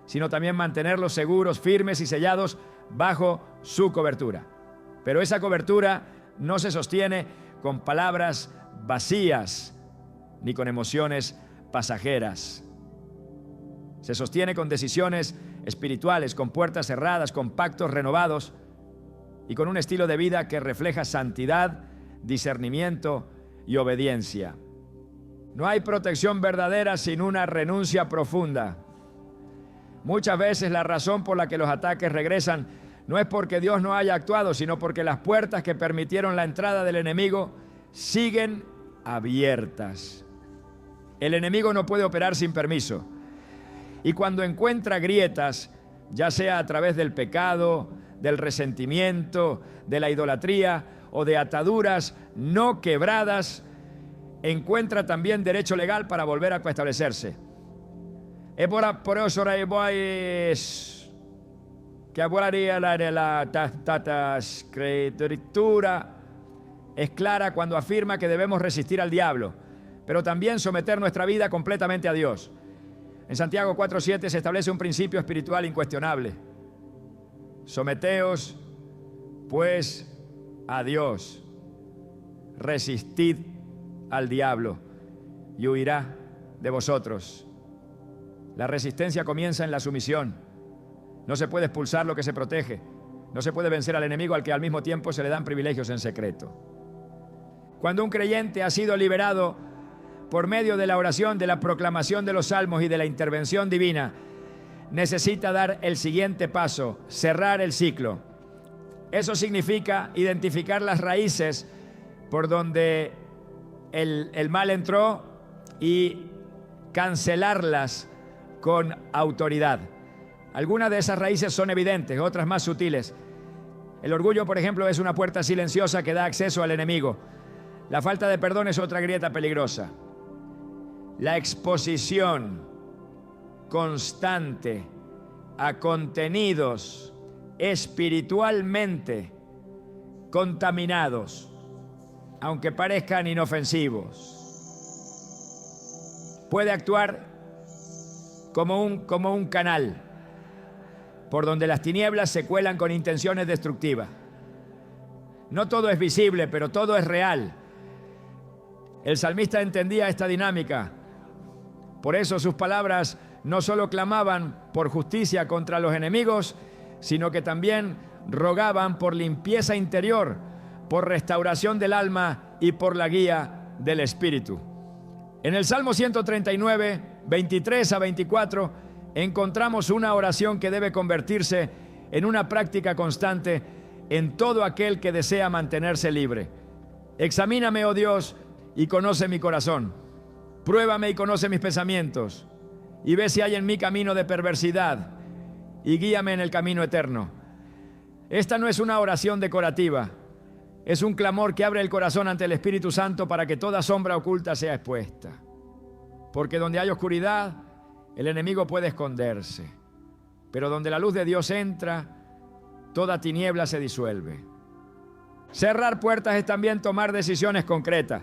sino también mantenerlos seguros, firmes y sellados bajo su cobertura. Pero esa cobertura no se sostiene con palabras vacías ni con emociones pasajeras. Se sostiene con decisiones espirituales, con puertas cerradas, con pactos renovados y con un estilo de vida que refleja santidad, discernimiento y obediencia. No hay protección verdadera sin una renuncia profunda. Muchas veces la razón por la que los ataques regresan no es porque Dios no haya actuado, sino porque las puertas que permitieron la entrada del enemigo siguen abiertas. El enemigo no puede operar sin permiso. Y cuando encuentra grietas, ya sea a través del pecado, del resentimiento, de la idolatría o de ataduras no quebradas, encuentra también derecho legal para volver a establecerse. Es por eso que la escritura es clara cuando afirma que debemos resistir al diablo, pero también someter nuestra vida completamente a Dios. En Santiago 4:7 se establece un principio espiritual incuestionable. Someteos, pues, a Dios. Resistid al diablo y huirá de vosotros. La resistencia comienza en la sumisión. No se puede expulsar lo que se protege. No se puede vencer al enemigo al que al mismo tiempo se le dan privilegios en secreto. Cuando un creyente ha sido liberado por medio de la oración, de la proclamación de los salmos y de la intervención divina, necesita dar el siguiente paso: cerrar el ciclo. Eso significa identificar las raíces por donde el mal entró y cancelarlas con autoridad. Algunas de esas raíces son evidentes, otras más sutiles. El orgullo, por ejemplo, es una puerta silenciosa que da acceso al enemigo. La falta de perdón es otra grieta peligrosa. La exposición constante a contenidos espiritualmente contaminados, aunque parezcan inofensivos, puede actuar como un canal por donde las tinieblas se cuelan con intenciones destructivas. No todo es visible, pero todo es real. El salmista entendía esta dinámica. Por eso sus palabras no solo clamaban por justicia contra los enemigos, sino que también rogaban por limpieza interior, por restauración del alma y por la guía del Espíritu. En el Salmo 139, 23 a 24, encontramos una oración que debe convertirse en una práctica constante en todo aquel que desea mantenerse libre. Examíname, oh Dios, y conoce mi corazón. Pruébame y conoce mis pensamientos, y ve si hay en mí camino de perversidad, y guíame en el camino eterno. Esta no es una oración decorativa, es un clamor que abre el corazón ante el Espíritu Santo para que toda sombra oculta sea expuesta. Porque donde hay oscuridad, el enemigo puede esconderse, pero donde la luz de Dios entra, toda tiniebla se disuelve. Cerrar puertas es también tomar decisiones concretas,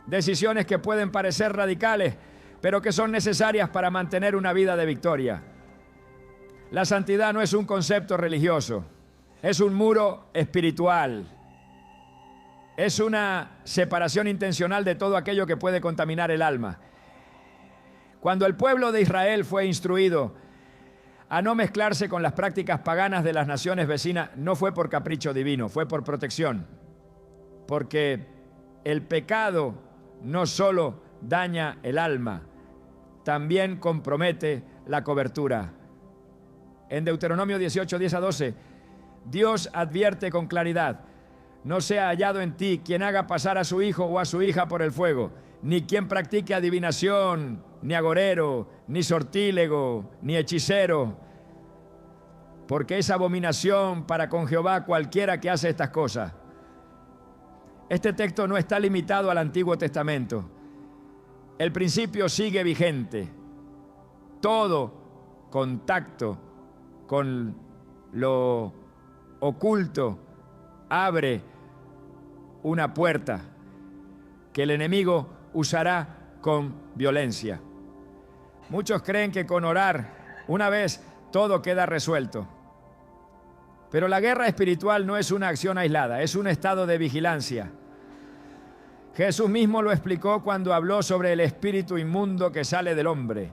decisiones que pueden parecer radicales, pero que son necesarias para mantener una vida de victoria. La santidad no es un concepto religioso, es un muro espiritual. Es una separación intencional de todo aquello que puede contaminar el alma. Cuando el pueblo de Israel fue instruido a no mezclarse con las prácticas paganas de las naciones vecinas, no fue por capricho divino, fue por protección. Porque el pecado no solo daña el alma, también compromete la cobertura. En Deuteronomio 18, 10-12, Dios advierte con claridad: no sea hallado en ti quien haga pasar a su hijo o a su hija por el fuego, ni quien practique adivinación, ni agorero, ni sortílego, ni hechicero, porque es abominación para con Jehová cualquiera que hace estas cosas. Este texto no está limitado al Antiguo Testamento. El principio sigue vigente. Todo contacto con lo oculto abre una puerta que el enemigo usará con violencia. Muchos creen que con orar una vez todo queda resuelto. Pero la guerra espiritual no es una acción aislada, es un estado de vigilancia. Jesús mismo lo explicó cuando habló sobre el espíritu inmundo que sale del hombre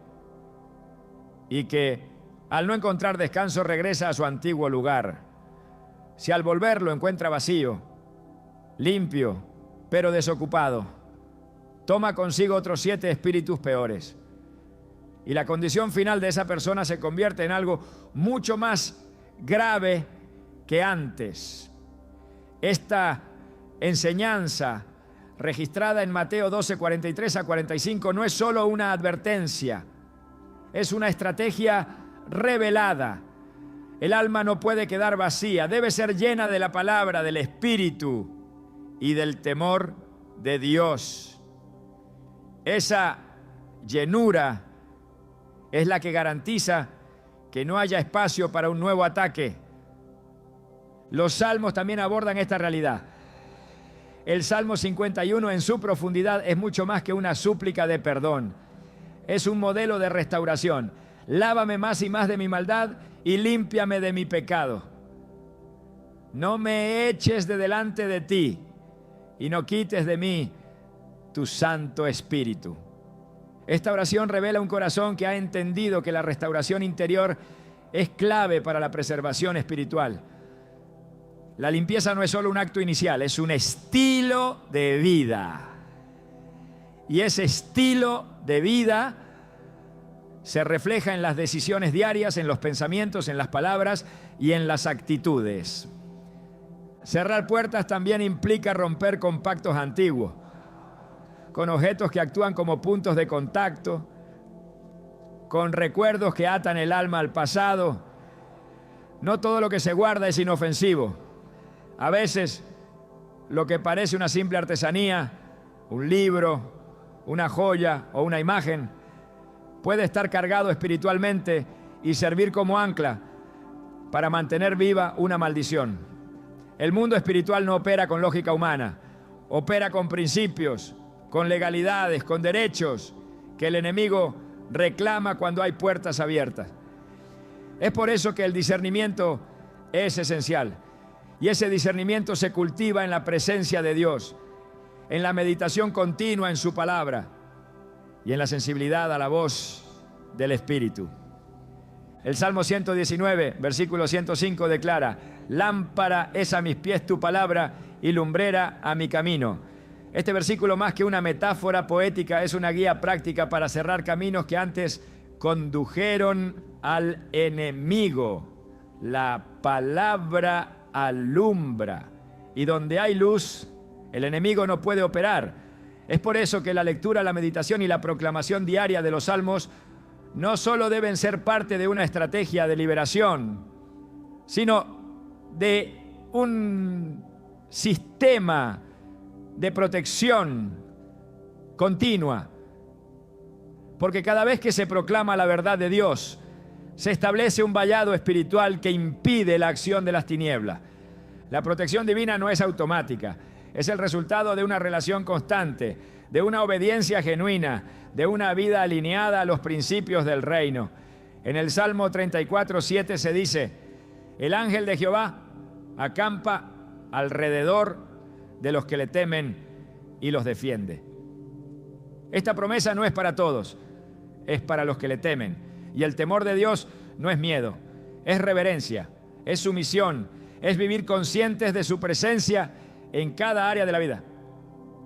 y que al no encontrar descanso regresa a su antiguo lugar. Si al volver lo encuentra vacío, limpio, pero desocupado, toma consigo otros 7 espíritus peores. Y la condición final de esa persona se convierte en algo mucho más grave que antes. Esta enseñanza registrada en Mateo 12, 43-45 no es solo una advertencia, es una estrategia revelada. El alma no puede quedar vacía, debe ser llena de la palabra, del Espíritu y del temor de Dios. Esa llenura es la que garantiza que no haya espacio para un nuevo ataque. Los salmos también abordan esta realidad. El Salmo 51 en su profundidad es mucho más que una súplica de perdón. Es un modelo de restauración. Lávame más y más de mi maldad y límpiame de mi pecado. No me eches de delante de ti y no quites de mí tu Santo Espíritu. Esta oración revela un corazón que ha entendido que la restauración interior es clave para la preservación espiritual. La limpieza no es solo un acto inicial, es un estilo de vida. Y ese estilo de vida se refleja en las decisiones diarias, en los pensamientos, en las palabras y en las actitudes. Cerrar puertas también implica romper con pactos antiguos, con objetos que actúan como puntos de contacto, con recuerdos que atan el alma al pasado. No todo lo que se guarda es inofensivo. A veces, lo que parece una simple artesanía, un libro, una joya o una imagen, puede estar cargado espiritualmente y servir como ancla para mantener viva una maldición. El mundo espiritual no opera con lógica humana, opera con principios, con legalidades, con derechos que el enemigo reclama cuando hay puertas abiertas. Es por eso que el discernimiento es esencial. Y ese discernimiento se cultiva en la presencia de Dios, en la meditación continua en su palabra y en la sensibilidad a la voz del Espíritu. El Salmo 119, versículo 105 declara: lámpara es a mis pies tu palabra y lumbrera a mi camino. Este versículo, más que una metáfora poética, es una guía práctica para cerrar caminos que antes condujeron al enemigo. La palabra alumbra, y donde hay luz El enemigo no puede operar. Es por eso que la lectura, la meditación y la proclamación diaria de los salmos no solo deben ser parte de una estrategia de liberación, sino de un sistema de protección continua. Porque cada vez que se proclama la verdad de Dios, se establece un vallado espiritual que impide la acción de las tinieblas. La protección divina no es automática, es el resultado de una relación constante, de una obediencia genuina, de una vida alineada a los principios del reino. En el Salmo 34:7 se dice: el ángel de Jehová acampa alrededor de los que le temen y los defiende. Esta promesa no es para todos, es para los que le temen. Y el temor de Dios no es miedo, es reverencia, es sumisión, es vivir conscientes de su presencia en cada área de la vida.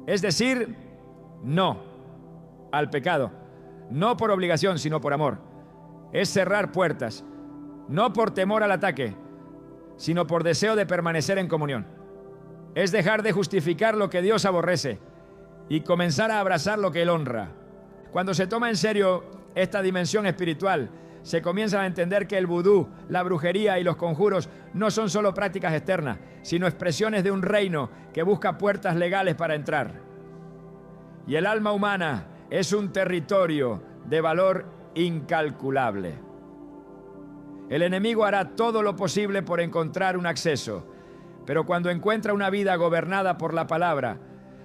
Es decir, no al pecado, no por obligación, sino por amor. Es cerrar puertas, no por temor al ataque, sino por deseo de permanecer en comunión. Es dejar de justificar lo que Dios aborrece y comenzar a abrazar lo que Él honra. Cuando se toma en serio esta dimensión espiritual, se comienza a entender que el vudú, la brujería y los conjuros no son solo prácticas externas, sino expresiones de un reino que busca puertas legales para entrar. Y el alma humana es un territorio de valor incalculable. El enemigo hará todo lo posible por encontrar un acceso, pero cuando encuentra una vida gobernada por la palabra,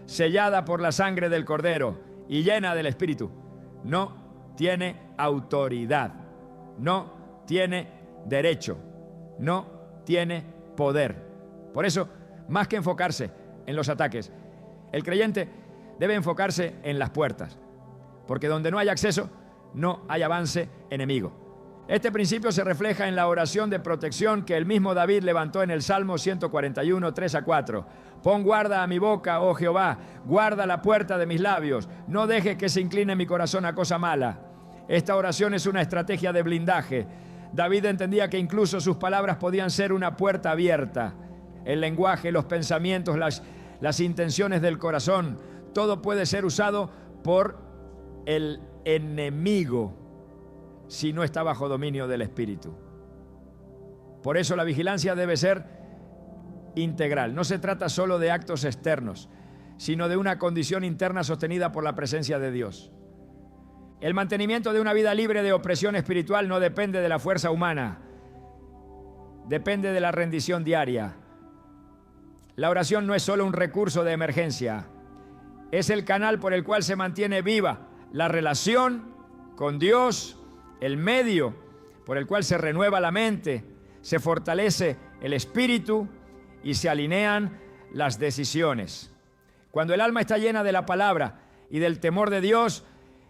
sellada por la sangre del Cordero y llena del Espíritu, no tiene autoridad, no tiene derecho, no tiene poder. Por eso, más que enfocarse en los ataques, el creyente debe enfocarse en las puertas, porque donde no hay acceso, no hay avance enemigo. Este principio se refleja en la oración de protección que el mismo David levantó en el Salmo 141, 3-4. Pon guarda a mi boca, oh Jehová, guarda la puerta de mis labios, no dejes que se incline mi corazón a cosa mala. Esta oración es una estrategia de blindaje. David entendía que incluso sus palabras podían ser una puerta abierta. El lenguaje, los pensamientos, las intenciones del corazón, todo puede ser usado por el enemigo si no está bajo dominio del Espíritu. Por eso la vigilancia debe ser integral. No se trata solo de actos externos, sino de una condición interna sostenida por la presencia de Dios. El mantenimiento de una vida libre de opresión espiritual no depende de la fuerza humana, depende de la rendición diaria. La oración no es solo un recurso de emergencia, es el canal por el cual se mantiene viva la relación con Dios, el medio por el cual se renueva la mente, se fortalece el espíritu y se alinean las decisiones. Cuando el alma está llena de la palabra y del temor de Dios,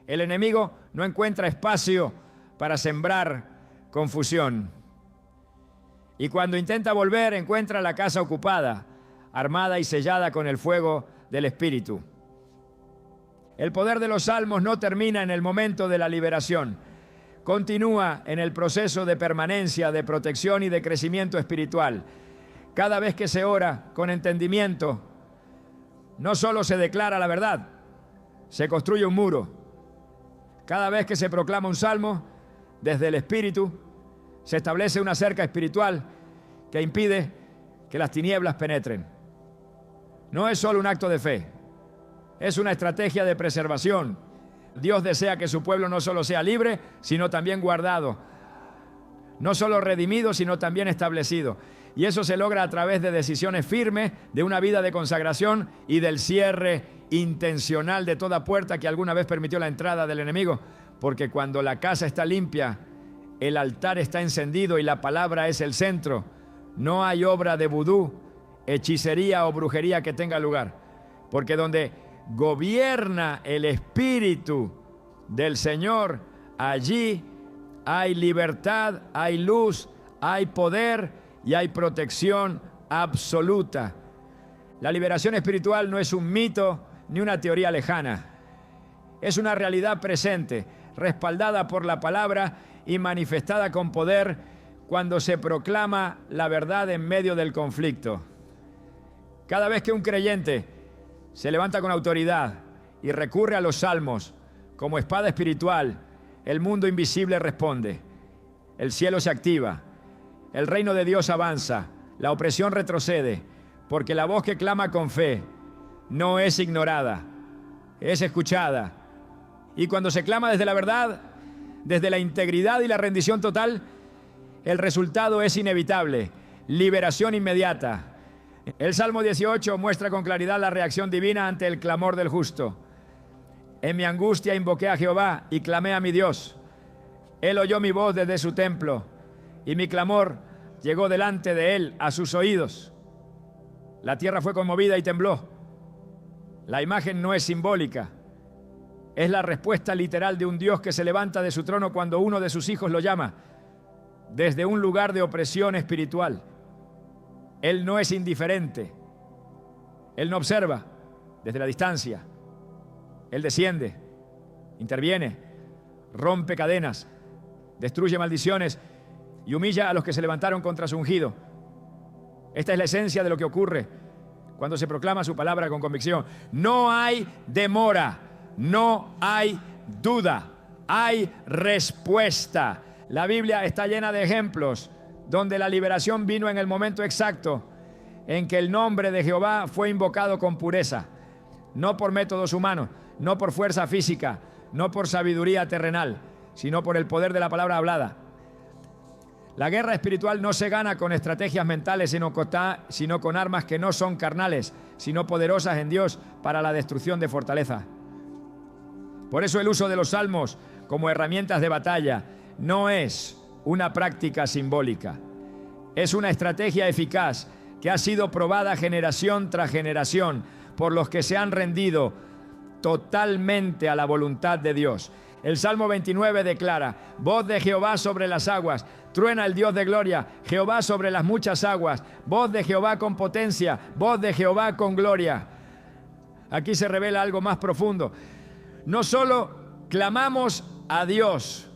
el enemigo no encuentra espacio para sembrar confusión. Y cuando intenta volver, encuentra la casa ocupada, armada y sellada con el fuego del Espíritu. El poder de los salmos no termina en el momento de la liberación. Continúa en el proceso de permanencia, de protección y de crecimiento espiritual. Cada vez que se ora con entendimiento, no solo se declara la verdad, se construye un muro. Cada vez que se proclama un salmo, desde el Espíritu, se establece una cerca espiritual que impide que las tinieblas penetren. No es solo un acto de fe, es una estrategia de preservación. Dios desea que su pueblo no solo sea libre, sino también guardado. No solo redimido, sino también establecido. Y eso se logra a través de decisiones firmes, de una vida de consagración y del cierre intencional de toda puerta que alguna vez permitió la entrada del enemigo. Porque cuando la casa está limpia, el altar está encendido y la palabra es el centro. No hay obra de vudú, hechicería o brujería que tenga lugar. Porque donde gobierna el Espíritu del Señor, allí hay libertad, hay luz, hay poder y hay protección absoluta. La liberación espiritual no es un mito ni una teoría lejana. Es una realidad presente, respaldada por la palabra y manifestada con poder cuando se proclama la verdad en medio del conflicto. Cada vez que un creyente se levanta con autoridad y recurre a los salmos como espada espiritual, el mundo invisible responde, el cielo se activa, el reino de Dios avanza, la opresión retrocede, porque la voz que clama con fe no es ignorada, es escuchada. Y cuando se clama desde la verdad, desde la integridad y la rendición total, el resultado es inevitable, liberación inmediata. El Salmo 18 muestra con claridad la reacción divina ante el clamor del justo. En mi angustia invoqué a Jehová y clamé a mi Dios. Él oyó mi voz desde su templo y mi clamor llegó delante de él a sus oídos. La tierra fue conmovida y tembló. La imagen no es simbólica. Es la respuesta literal de un Dios que se levanta de su trono cuando uno de sus hijos lo llama, desde un lugar de opresión espiritual. Él no es indiferente. Él no observa desde la distancia. Él desciende, interviene, rompe cadenas, destruye maldiciones y humilla a los que se levantaron contra su ungido. Esta es la esencia de lo que ocurre cuando se proclama su palabra con convicción. No hay demora, no hay duda, hay respuesta. La Biblia está llena de ejemplos donde la liberación vino en el momento exacto en que el nombre de Jehová fue invocado con pureza, no por métodos humanos, no por fuerza física, no por sabiduría terrenal, sino por el poder de la palabra hablada. La guerra espiritual no se gana con estrategias mentales, sino con armas que no son carnales, sino poderosas en Dios para la destrucción de fortaleza. Por eso el uso de los salmos como herramientas de batalla no es una práctica simbólica. Es una estrategia eficaz que ha sido probada generación tras generación por los que se han rendido totalmente a la voluntad de Dios. El Salmo 29 declara: voz de Jehová sobre las aguas, truena el Dios de gloria, Jehová sobre las muchas aguas, voz de Jehová con potencia, voz de Jehová con gloria. Aquí se revela algo más profundo. No solo clamamos a Dios,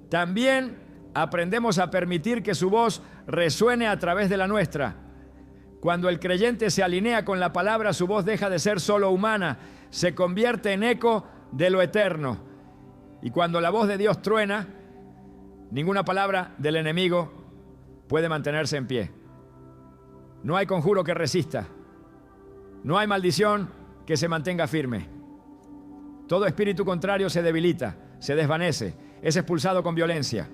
también aprendemos a permitir que su voz resuene a través de la nuestra. Cuando el creyente se alinea con la palabra, su voz deja de ser solo humana, se convierte en eco de lo eterno. Y cuando la voz de Dios truena, ninguna palabra del enemigo puede mantenerse en pie. No hay conjuro que resista. No hay maldición que se mantenga firme. Todo espíritu contrario se debilita, se desvanece, es expulsado con violencia.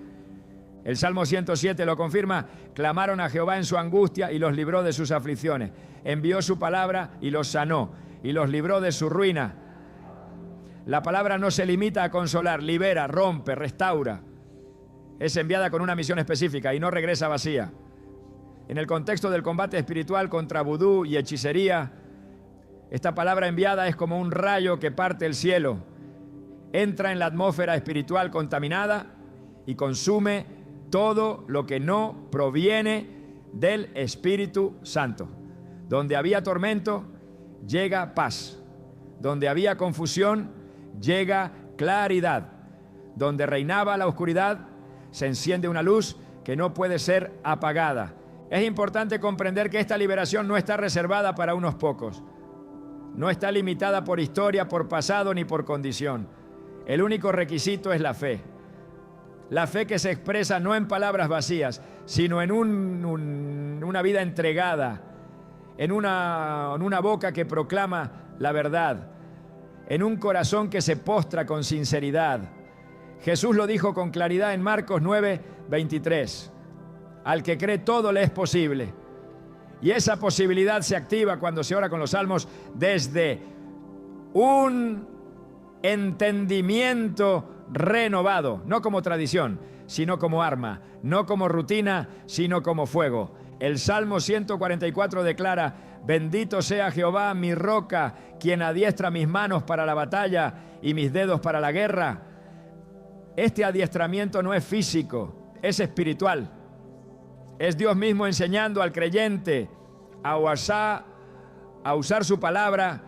El Salmo 107 lo confirma: clamaron a Jehová en su angustia y los libró de sus aflicciones. Envió su palabra y los sanó y los libró de su ruina. La palabra no se limita a consolar, libera, rompe, restaura. Es enviada con una misión específica y no regresa vacía. En el contexto del combate espiritual contra vudú y hechicería, esta palabra enviada es como un rayo que parte el cielo, entra en la atmósfera espiritual contaminada y consume todo lo que no proviene del Espíritu Santo. Donde había tormento, llega paz. Donde había confusión, llega claridad. Donde reinaba la oscuridad, se enciende una luz que no puede ser apagada. Es importante comprender que esta liberación no está reservada para unos pocos. No está limitada por historia, por pasado ni por condición. El único requisito es la fe. La fe que se expresa no en palabras vacías, sino en una vida entregada, en una boca que proclama la verdad, en un corazón que se postra con sinceridad. Jesús lo dijo con claridad en Marcos 9:23. Al que cree todo le es posible. Y esa posibilidad se activa cuando se ora con los salmos desde un entendimiento renovado, no como tradición, sino como arma, no como rutina, sino como fuego. El Salmo 144 declara: bendito sea Jehová, mi roca, quien adiestra mis manos para la batalla y mis dedos para la guerra. Este adiestramiento no es físico, es espiritual. Es Dios mismo enseñando al creyente a usar su palabra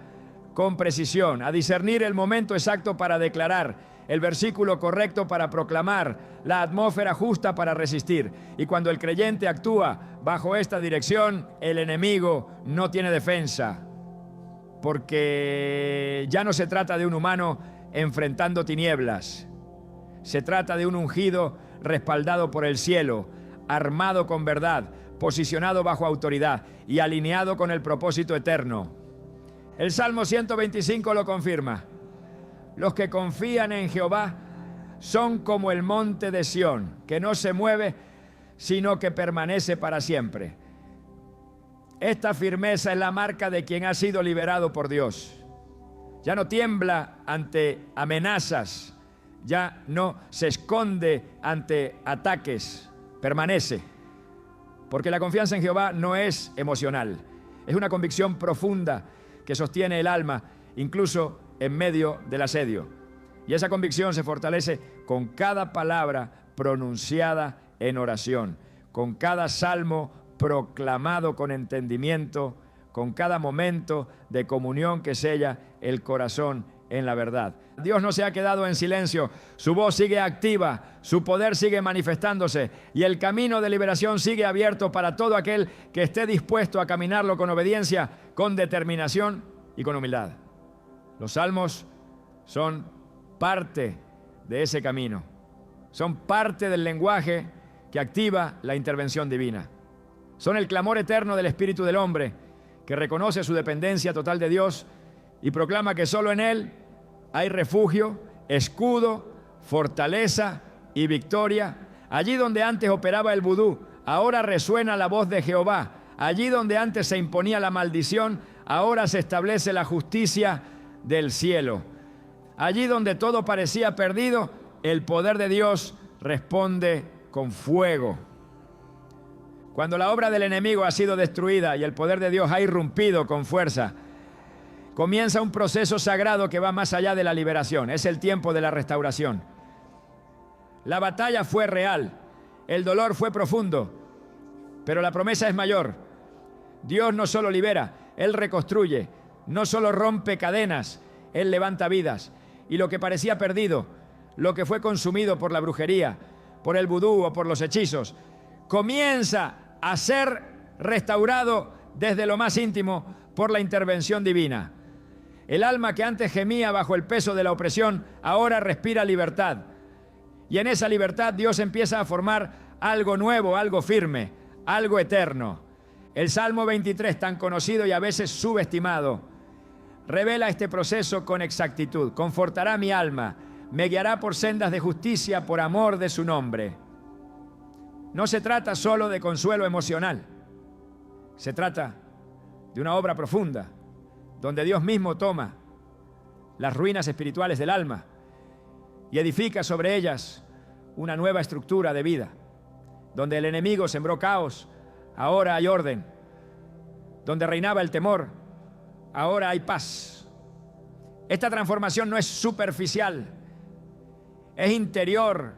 con precisión, a discernir el momento exacto para declarar, el versículo correcto para proclamar, la atmósfera justa para resistir. Y cuando el creyente actúa bajo esta dirección, el enemigo no tiene defensa. porque ya no se trata de un humano enfrentando tinieblas. Se trata de un ungido respaldado por el cielo, armado con verdad, posicionado bajo autoridad y alineado con el propósito eterno. El Salmo 125 lo confirma. Los que confían en Jehová son como el monte de Sión, que no se mueve, sino que permanece para siempre. Esta firmeza es la marca de quien ha sido liberado por Dios. Ya no tiembla ante amenazas, ya no se esconde ante ataques, permanece. Porque la confianza en Jehová no es emocional, es una convicción profunda que sostiene el alma, incluso en medio del asedio. Y esa convicción se fortalece con cada palabra pronunciada en oración, con cada salmo proclamado con entendimiento, con cada momento de comunión que sella el corazón en la verdad. Dios no se ha quedado en silencio, su voz sigue activa, su poder sigue manifestándose y el camino de liberación sigue abierto para todo aquel que esté dispuesto a caminarlo con obediencia, con determinación y con humildad. Los salmos son parte de ese camino, son parte del lenguaje que activa la intervención divina. Son el clamor eterno del espíritu del hombre que reconoce su dependencia total de Dios y proclama que solo en Él hay refugio, escudo, fortaleza y victoria. Allí donde antes operaba el vudú, ahora resuena la voz de Jehová. Allí donde antes se imponía la maldición, ahora se establece la justicia del cielo. Allí donde todo parecía perdido, el poder de Dios responde con fuego. Cuando la obra del enemigo ha sido destruida y el poder de Dios ha irrumpido con fuerza, comienza un proceso sagrado que va más allá de la liberación. Es el tiempo de la restauración. La batalla fue real, el dolor fue profundo, pero la promesa es mayor. Dios no solo libera, Él reconstruye, no solo rompe cadenas, Él levanta vidas. Y lo que parecía perdido, lo que fue consumido por la brujería, por el vudú o por los hechizos, comienza a ser restaurado desde lo más íntimo por la intervención divina. El alma que antes gemía bajo el peso de la opresión, ahora respira libertad. Y en esa libertad Dios empieza a formar algo nuevo, algo firme, algo eterno. El Salmo 23, tan conocido y a veces subestimado, revela este proceso con exactitud. Confortará mi alma, me guiará por sendas de justicia por amor de su nombre. No se trata solo de consuelo emocional, se trata de una obra profunda, donde Dios mismo toma las ruinas espirituales del alma y edifica sobre ellas una nueva estructura de vida. Donde el enemigo sembró caos, ahora hay orden. Donde reinaba el temor, ahora hay paz. Esta transformación no es superficial, es interior,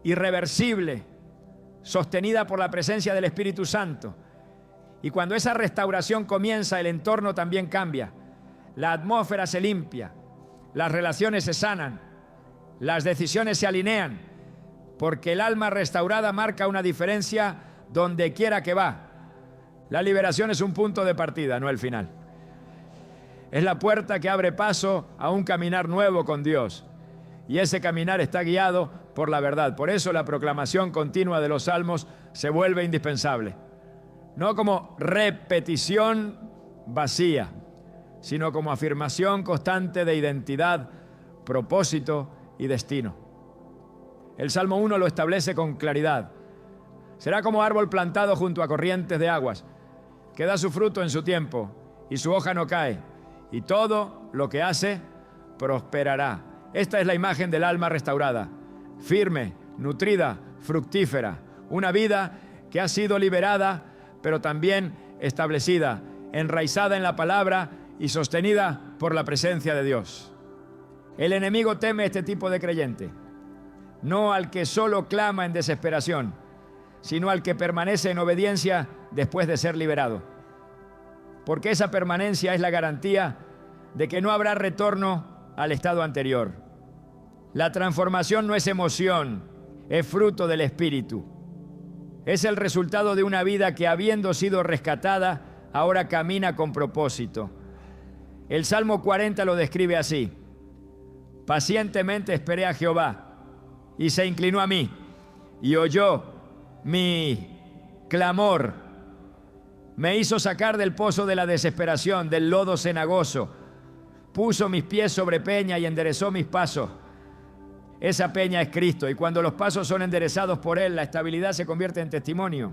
irreversible, sostenida por la presencia del Espíritu Santo. Y cuando esa restauración comienza, el entorno también cambia. La atmósfera se limpia, las relaciones se sanan, las decisiones se alinean, porque el alma restaurada marca una diferencia donde quiera que va. La liberación es un punto de partida, no el final. Es la puerta que abre paso a un caminar nuevo con Dios. Y ese caminar está guiado por la verdad. Por eso la proclamación continua de los salmos se vuelve indispensable. No como repetición vacía, sino como afirmación constante de identidad, propósito y destino. El Salmo 1 lo establece con claridad. Será como árbol plantado junto a corrientes de aguas, que da su fruto en su tiempo y su hoja no cae, y todo lo que hace prosperará. Esta es la imagen del alma restaurada, firme, nutrida, fructífera, una vida que ha sido liberada, pero también establecida, enraizada en la palabra y sostenida por la presencia de Dios. El enemigo teme este tipo de creyente, no al que solo clama en desesperación, sino al que permanece en obediencia después de ser liberado. Porque esa permanencia es la garantía de que no habrá retorno al estado anterior. La transformación no es emoción, es fruto del Espíritu. Es el resultado de una vida que, habiendo sido rescatada, ahora camina con propósito. El Salmo 40 lo describe así: pacientemente esperé a Jehová y se inclinó a mí y oyó mi clamor. Me hizo sacar del pozo de la desesperación, del lodo cenagoso. Puso mis pies sobre peña y enderezó mis pasos. Esa peña es Cristo, y cuando los pasos son enderezados por Él, la estabilidad se convierte en testimonio.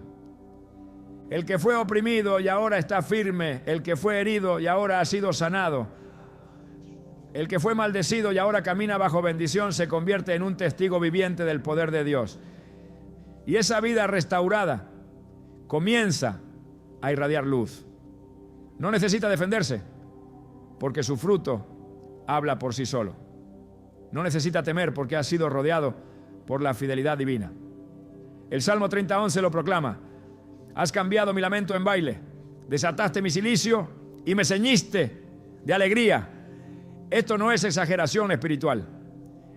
El que fue oprimido y ahora está firme, el que fue herido y ahora ha sido sanado, el que fue maldecido y ahora camina bajo bendición, se convierte en un testigo viviente del poder de Dios. Y esa vida restaurada comienza a irradiar luz. No necesita defenderse, porque su fruto habla por sí solo. No necesita temer, porque ha sido rodeado por la fidelidad divina. El Salmo 30:11 lo proclama: has cambiado mi lamento en baile, desataste mi cilicio y me ceñiste de alegría. Esto no es exageración espiritual,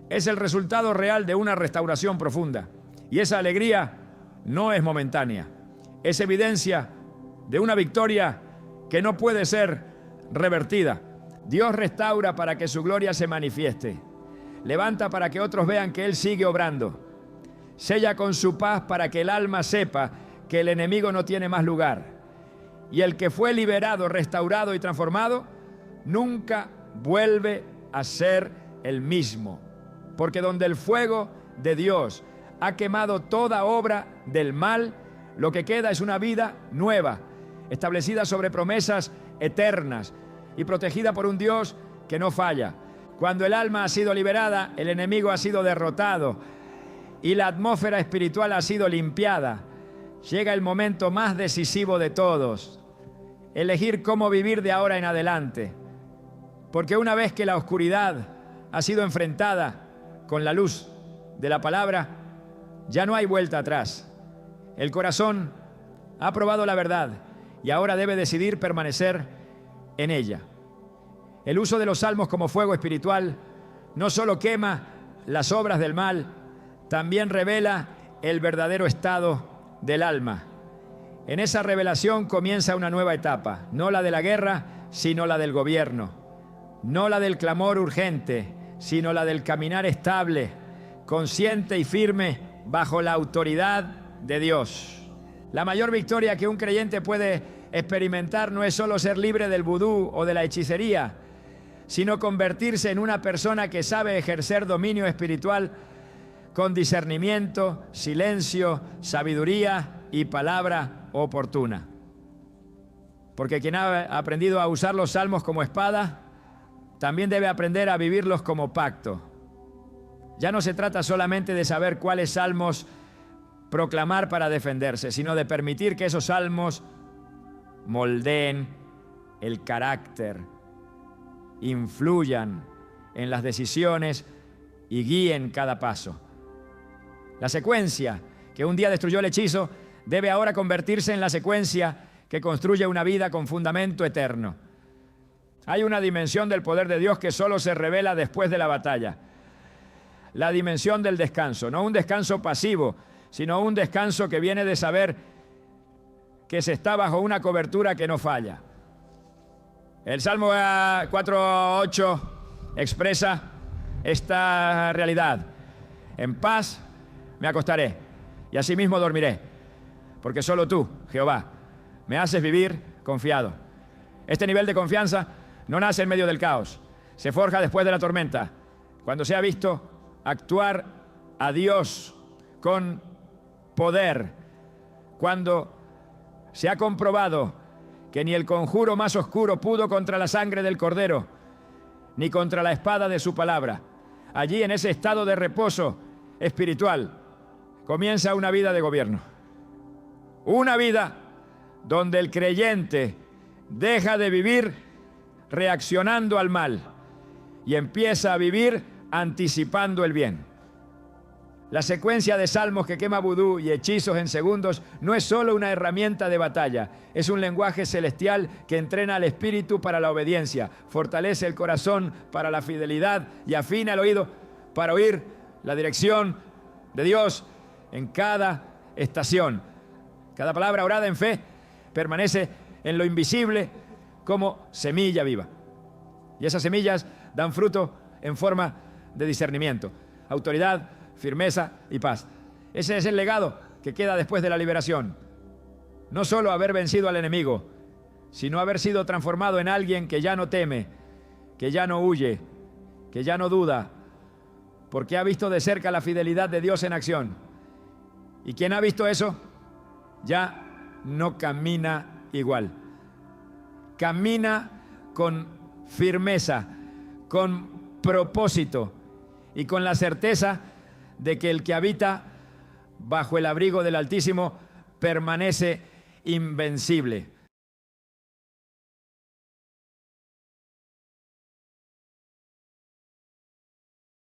es el resultado real de una restauración profunda. Y esa alegría no es momentánea, es evidencia de una victoria que no puede ser revertida. Dios restaura para que su gloria se manifieste. Levanta para que otros vean que Él sigue obrando. Sella con su paz para que el alma sepa que el enemigo no tiene más lugar. Y el que fue liberado, restaurado y transformado, nunca vuelve a ser el mismo. Porque donde el fuego de Dios ha quemado toda obra del mal, lo que queda es una vida nueva, establecida sobre promesas eternas y protegida por un Dios que no falla. Cuando el alma ha sido liberada, el enemigo ha sido derrotado y la atmósfera espiritual ha sido limpiada. Llega el momento más decisivo de todos: elegir cómo vivir de ahora en adelante. Porque una vez que la oscuridad ha sido enfrentada con la luz de la palabra, ya no hay vuelta atrás. El corazón ha probado la verdad y ahora debe decidir permanecer en ella. El uso de los salmos como fuego espiritual no solo quema las obras del mal, también revela el verdadero estado del alma. En esa revelación comienza una nueva etapa, no la de la guerra, sino la del gobierno, no la del clamor urgente, sino la del caminar estable, consciente y firme bajo la autoridad de Dios. La mayor victoria que un creyente puede experimentar no es solo ser libre del vudú o de la hechicería, sino convertirse en una persona que sabe ejercer dominio espiritual con discernimiento, silencio, sabiduría y palabra oportuna. Porque quien ha aprendido a usar los salmos como espada, también debe aprender a vivirlos como pacto. Ya no se trata solamente de saber cuáles salmos proclamar para defenderse, sino de permitir que esos salmos moldeen el carácter, influyan en las decisiones y guíen cada paso. La secuencia que un día destruyó el hechizo debe ahora convertirse en la secuencia que construye una vida con fundamento eterno. Hay una dimensión del poder de Dios que solo se revela después de la batalla. La dimensión del descanso, no un descanso pasivo, sino un descanso que viene de saber que se está bajo una cobertura que no falla. El Salmo 4:8 expresa esta realidad: en paz me acostaré y asimismo dormiré, porque solo tú, Jehová, me haces vivir confiado. Este nivel de confianza no nace en medio del caos, se forja después de la tormenta, cuando se ha visto actuar a Dios con poder, cuando se ha comprobado que ni el conjuro más oscuro pudo contra la sangre del Cordero, ni contra la espada de su palabra. Allí, en ese estado de reposo espiritual, comienza una vida de gobierno. Una vida donde el creyente deja de vivir reaccionando al mal y empieza a vivir anticipando el bien. La secuencia de salmos que quema vudú y hechizos en segundos no es solo una herramienta de batalla, es un lenguaje celestial que entrena al espíritu para la obediencia, fortalece el corazón para la fidelidad y afina el oído para oír la dirección de Dios en cada estación. Cada palabra orada en fe permanece en lo invisible como semilla viva. Y esas semillas dan fruto en forma de discernimiento, autoridad, firmeza y paz. Ese es el legado que queda después de la liberación. No solo haber vencido al enemigo, sino haber sido transformado en alguien que ya no teme, que ya no huye, que ya no duda, porque ha visto de cerca la fidelidad de Dios en acción. Y quien ha visto eso, ya no camina igual. Camina con firmeza, con propósito y con la certeza de que el que habita bajo el abrigo del Altísimo permanece invencible.